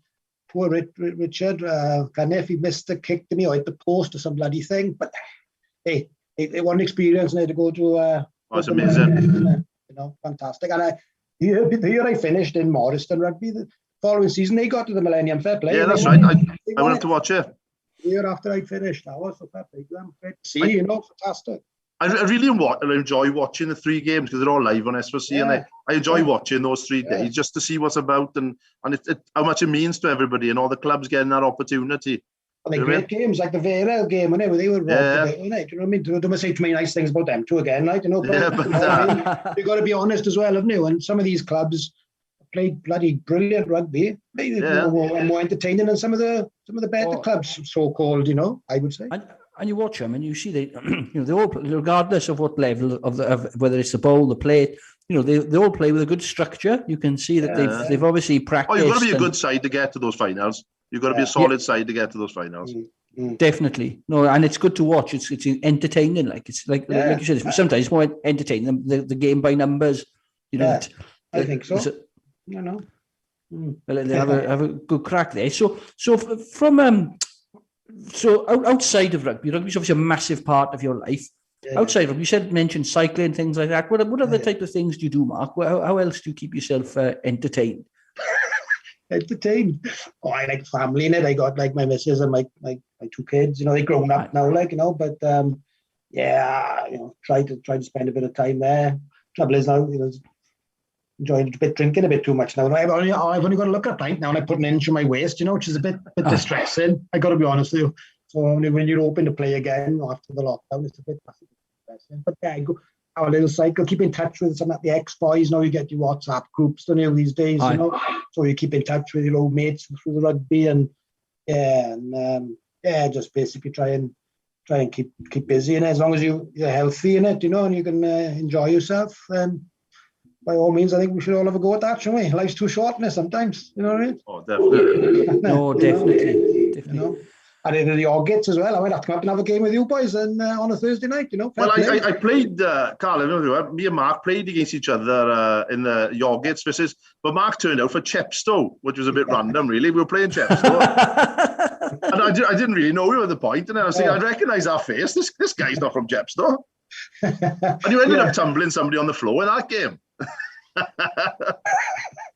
poor Richard, if he missed the kick to me or hit the post or some bloody thing. But hey, it was an experience and I had to go to. That's amazing. You know, fantastic. And the year I finished in Morriston Rugby, the following season they got to the Millennium, fair play. Yeah, that's right. I went up to watch it. The year after I finished, that was so fair play. Great to see, you know, fantastic. I really enjoy watching the 3 games because they're all live on S4C, and I enjoy watching those 3 days just to see what's about and how much it means to everybody and all the clubs getting that opportunity. And they're great games, like the Vale game, whenever they were robbed of it, you know what I mean? Don't say too many nice things about them too again, like, you know. But, you know I mean? You've got to be honest as well, haven't you? And some of these clubs played bloody brilliant rugby, maybe more entertaining than some of the better clubs, so-called, you know, I would say. And you watch them and you see they, you know, they all, regardless of what level of whether it's the bowl, the plate, you know, they all play with a good structure. You can see that they've obviously practiced. You've got to be a good side to get to those finals. You've got to be a solid side to get to those finals. Definitely. No, and it's good to watch. It's entertaining. Like you said, sometimes it's more entertaining than the game by numbers. You know. I think so. You know. Well, they have a good crack there. So outside of rugby is obviously a massive part of your life. Yeah, outside of rugby, you mentioned cycling, things like that. What other type of things do you do, Mark? How else do you keep yourself entertained? Entertained? Oh, I like family in it. I got like my missus and my 2 kids. You know, they're grown up now, like, you know. But yeah, you know, try to spend a bit of time there. Trouble is now, you know, enjoying drinking a bit too much now. I've only got to look at a pint now, and I put an inch in my waist, you know, which is a bit distressing. I got to be honest with you. So when you're open to play again after the lockdown, it's a bit distressing. But yeah, I go our little cycle, keep in touch with some of the ex-boys. Now you get your WhatsApp groups, don't you, these days, you know. So you keep in touch with your old mates through the rugby, and just basically try and keep busy. And as long as you're healthy in it, you know, and you can enjoy yourself, by all means, I think we should all have a go at that, shouldn't we? Life's too short in it sometimes, you know what I mean? Oh, definitely. No, definitely. You know? And in the Orgits as well. I might have to come up and have a game with you boys and on a Thursday night, you know. Well, I played, Carl, I don't know, me and Mark played against each other in the Yorgits but Mark turned out for Chepstow, which was a bit random, really. We were playing Chepstow. And I didn't really know you at the point. And then I was thinking, I recognise our face. This guy's not from Chepstow. And you ended up tumbling somebody on the floor in that game.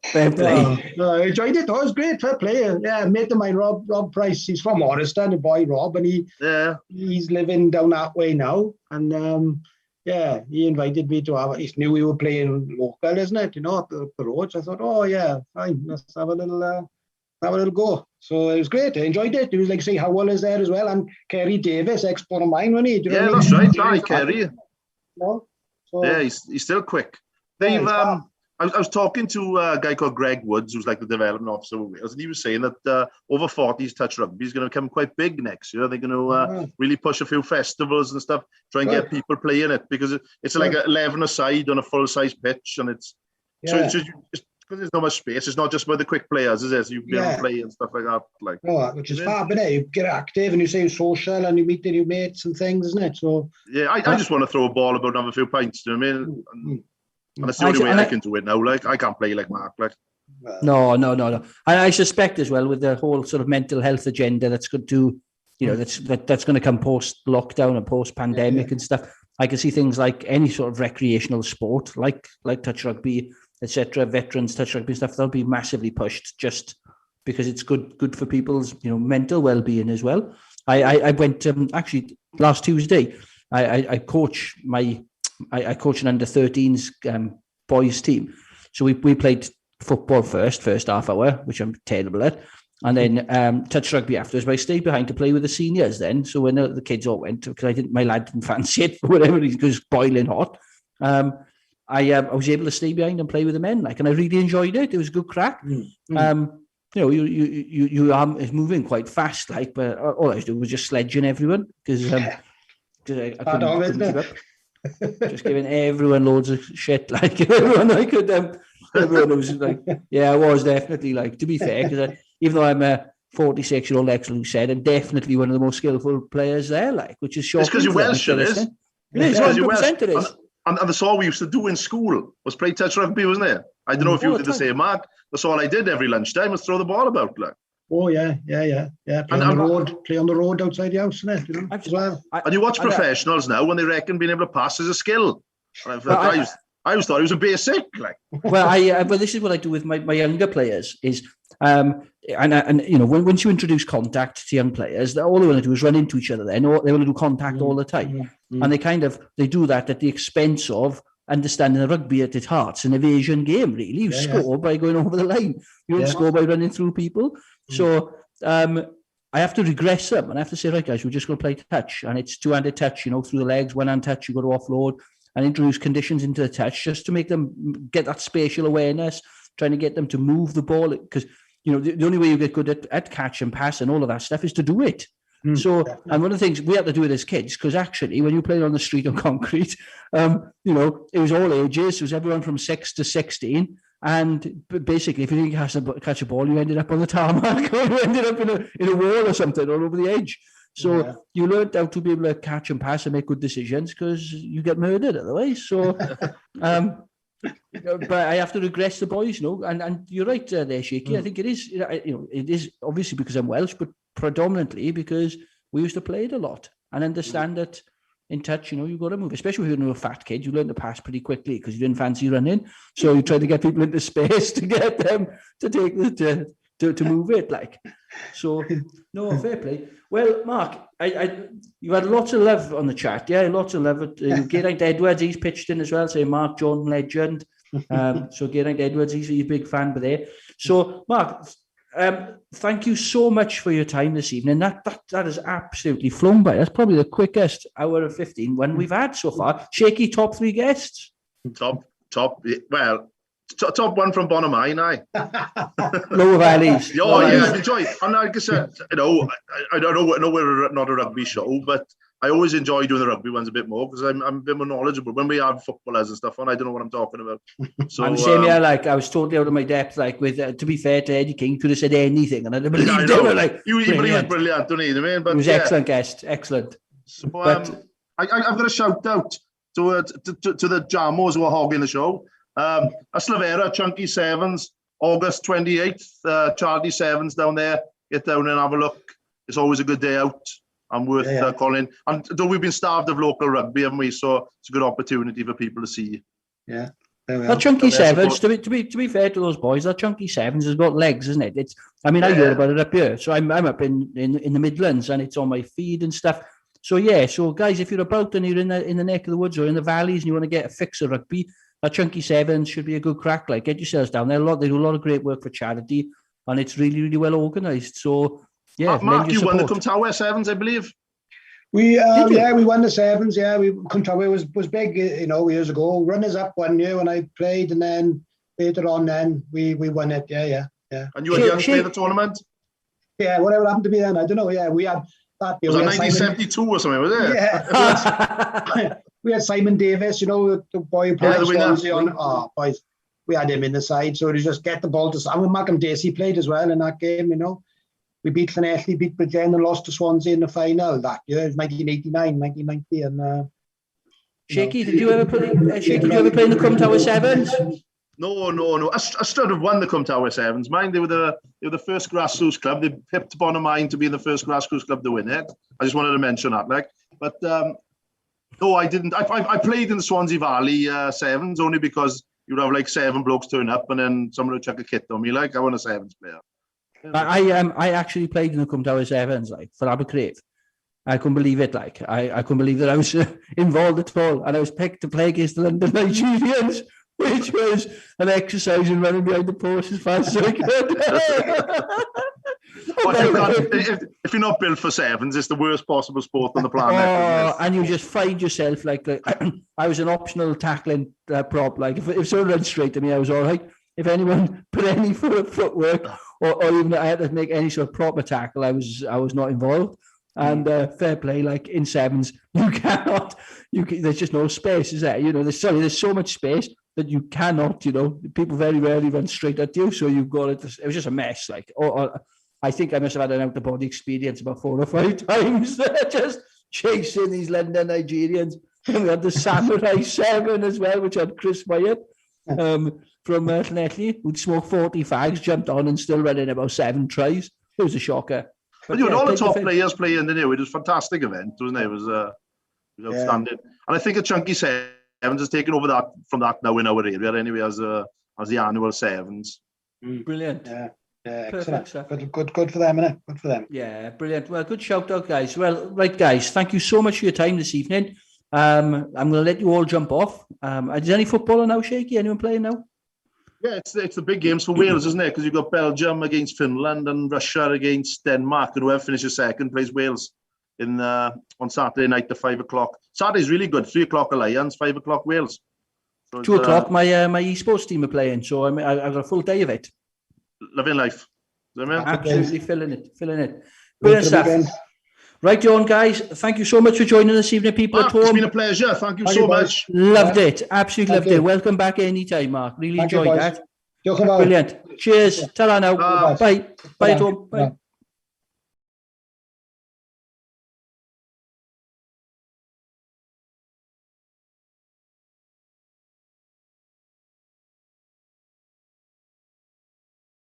Fair play. I enjoyed it. It was great. Fair play. Yeah, mate of mine, Rob Price. He's from Orriston, the boy Rob, and he's living down that way now. And he invited me to have. He knew we were playing local, isn't it? You know, up the road. So I thought, oh yeah, fine. Let's have a little go. So it was great. I enjoyed it. It was like, say, Howell is there as well, and Kerry Davis, ex-player of mine, wasn't he? Do you know that's right. Hi, Kerry. No? So, yeah, he's still quick. They've I was talking to a guy called Greg Woods, who's like the development officer of Wales, and he was saying that over 40s touch rugby is going to become quite big next year. They're going to really push a few festivals and stuff, try and get people playing it, because it's like 11 aside on a full-size pitch, and it's because there's not much space. It's not just about the quick players, is it? So you can be able to play and stuff like that. Like, which is fab, isn't it? You get active and you say social and you meet the new mates and things, isn't it? So yeah, I just want to throw a ball about and have a few pints. Do you know what I mean? And that's the only way I can do it now. Like, I can't play like Mark. Like, no. And I suspect as well, with the whole sort of mental health agenda that's going to, you know, that's going to come post lockdown and post pandemic and stuff. I can see things like any sort of recreational sport, like touch rugby, etc., veterans touch rugby stuff. They'll be massively pushed just because it's good for people's, you know, mental well-being as well. I went actually last Tuesday. I coach I coach an under-13s boys team. So we played football first half hour, which I'm terrible at. And then touch rugby afterwards. But I stayed behind to play with the seniors then. So when the kids all went, because my lad didn't fancy it, for whatever reason, because it's boiling hot. I was able to stay behind and play with the men, and I really enjoyed it. It was good crack. You know, you are moving quite fast, but all I was doing was just sledging everyone because I couldn't keep up. Just giving everyone loads of shit, everyone I could. Everyone was like, I was definitely to be fair, because even though I'm a 46-year-old ex-Lou said, I'm definitely one of the most skillful players there, which is shocking. It's because you're Welsh, it is. It is, 100% it is. And that's all we used to do in school was play touch rugby, wasn't it? I don't know if you did the same, Mark. That's all I did every lunchtime was throw the ball about. Oh yeah. Play on the road outside the house, isn't it? You know, as well. And you watch professionals now when they reckon being able to pass is a skill. I always thought it was a basic. Well, this is what I do with my younger players is, and you know, once you introduce contact to young players, all they want to do is run into each other. Then they want to do contact all the time, and they do that at the expense of understanding the rugby at its heart. It's an evasion game, really. You score by going over the line. You don't score by running through people. So I have to regress them, and I have to say, right, guys, we're just going to play touch, and it's two-handed touch, you know, through the legs, one-hand touch. You got to offload and introduce conditions into the touch just to make them get that spatial awareness, trying to get them to move the ball, because you know the only way you get good at catch and pass and all of that stuff is to do it. So, and one of the things we had to do it as kids, because actually when you played on the street on concrete, you know, it was all ages. It was everyone from 6 to 16. And basically, if you didn't catch a ball, you ended up on the tarmac, or you ended up in a wall or something, or over the edge. So you learned how to be able to catch and pass and make good decisions, because you get murdered otherwise. So, but I have to regress the boys, and you're right there, Shaky. I think it is, it is obviously because I'm Welsh, but predominantly because we used to play it a lot and understand that in touch, you've got to move, especially when you're a fat kid. You learn to pass pretty quickly because you didn't fancy running. So you try to get people into space to get them to take to move it. So, no, fair play. Well, Mark, you had lots of love on the chat. Yeah, lots of love. Geraint Edwards, he's pitched in as well, saying Mark Jordan legend. So Geraint Edwards, he's a big fan for there. So, Mark, thank you so much for your time this evening. That has absolutely flown by. That's probably the quickest hour of 15 one we've had so far. Shaky, top 3 guests? Top one from Bonamine, aye. Lower Valleys. I enjoy it. And like I said, I know we're not a rugby show, but I always enjoy doing the rugby ones a bit more because I'm a bit more knowledgeable. When we have footballers and stuff on, I don't know what I'm talking about. So I'm the same here. I was totally out of my depth. With to be fair to Eddie King, could have said anything, and I didn't believe they were he was brilliant, don't you? But, he was excellent guest, excellent. So, but I've got a shout out to the Jamos who are hogging the show. Slavera, Chunky Sevens, August 28th. Charlie Sevens down there. Get down and have a look. It's always a good day out. I'm worth calling. And though we've been starved of local rugby, haven't we? So it's a good opportunity for people to see. Yeah. That Chunky Sevens, to be fair to those boys, that Chunky Sevens has got legs, isn't it? I hear about it up here. So I'm up in the Midlands and it's on my feed and stuff. So so guys, if you're about and you're in the neck of the woods or in the valleys and you want to get a fix of rugby, that Chunky Sevens should be a good crack. Get yourselves down there. They do a lot of great work for charity and it's really, really well organised. So Mark, you won the Cwmtawe Sevens, I believe. We won the Sevens. Yeah, Cwmtawe was big, years ago. Runners up one year when I played, and then later on, we won it. Yeah. And you had young play the tournament. Yeah, whatever happened to be then, I don't know. Yeah, we had that. Was it 1972 or something? Was it? Yeah. We had Simon Davis, the boy who played Swansea on. Oh, boys, we had him in the side, so to just get the ball to. And Malcolm Dacey played as well in that game. We beat Llanelli, beat Bridgend and lost to Swansea in the final that year. It was 1989, 1990. And Shaky, did you ever play in the Cwmtawe Sevens? No. I should have won the Cwmtawe Sevens. Mind, they were the first grassroots club. They pipped Bonamine to be the first grassroots club to win it. I just wanted to mention that, But no, I didn't. I played in the Swansea Valley Sevens only because you'd have 7 blokes turn up and then someone would chuck a kit on me. I want a Sevens player. I actually played in the Cwmtawe Sevens for Abercrave. I couldn't believe it. I couldn't believe that I was involved at all, and I was picked to play against the London Nigerians, which was an exercise in running behind the post as fast as I could. If you're not built for Sevens, it's the worst possible sport on the planet. And you just find yourself I was an optional tackling prop. If someone ran straight to me, I was all right. If anyone put any footwork or even I had to make any sort of proper tackle, I was not involved. And fair play, in Sevens, you cannot. There's just no space, is there? There's so much space that you cannot. People very rarely run straight at you, so you've got it. It was just a mess. I think I must have had an out-of-body experience about 4 or 5 times, just chasing these London Nigerians. And we had the Samurai 7 as well, which had Chris Wyatt. From Llanelli, who'd smoked 40 fags, jumped on and still running about 7 tries. It was a shocker. But you had all the top players playing, didn't you? It was a fantastic event, wasn't it? It was outstanding. And I think a Chunky Sevens has taken over that from that now in our area anyway as the annual Sevens. Brilliant. Yeah, excellent. Good for them, innit? Good for them. Yeah, brilliant. Well, good shout out, guys. Well, right, guys, thank you so much for your time this evening. I'm going to let you all jump off. Is there any footballer now, Shaky? Anyone playing now? Yeah, it's the big games for Wales, isn't it? Because you've got Belgium against Finland and Russia against Denmark, and whoever finishes second plays Wales on Saturday night at 5 o'clock. Saturday's really good. 3 o'clock Alliance, 5 o'clock Wales. So 2 o'clock, my esports team are playing, so I've got a full day of it. Living life. Absolutely filling it. Brilliant stuff. Right on, guys. Thank you so much for joining this evening, people at home. It's been a pleasure. Thank you so much. Loved it. Absolutely loved it. Welcome back anytime, Mark. Really enjoyed that. Brilliant. Cheers. Ta-ra now. Bye. Bye at home. Bye.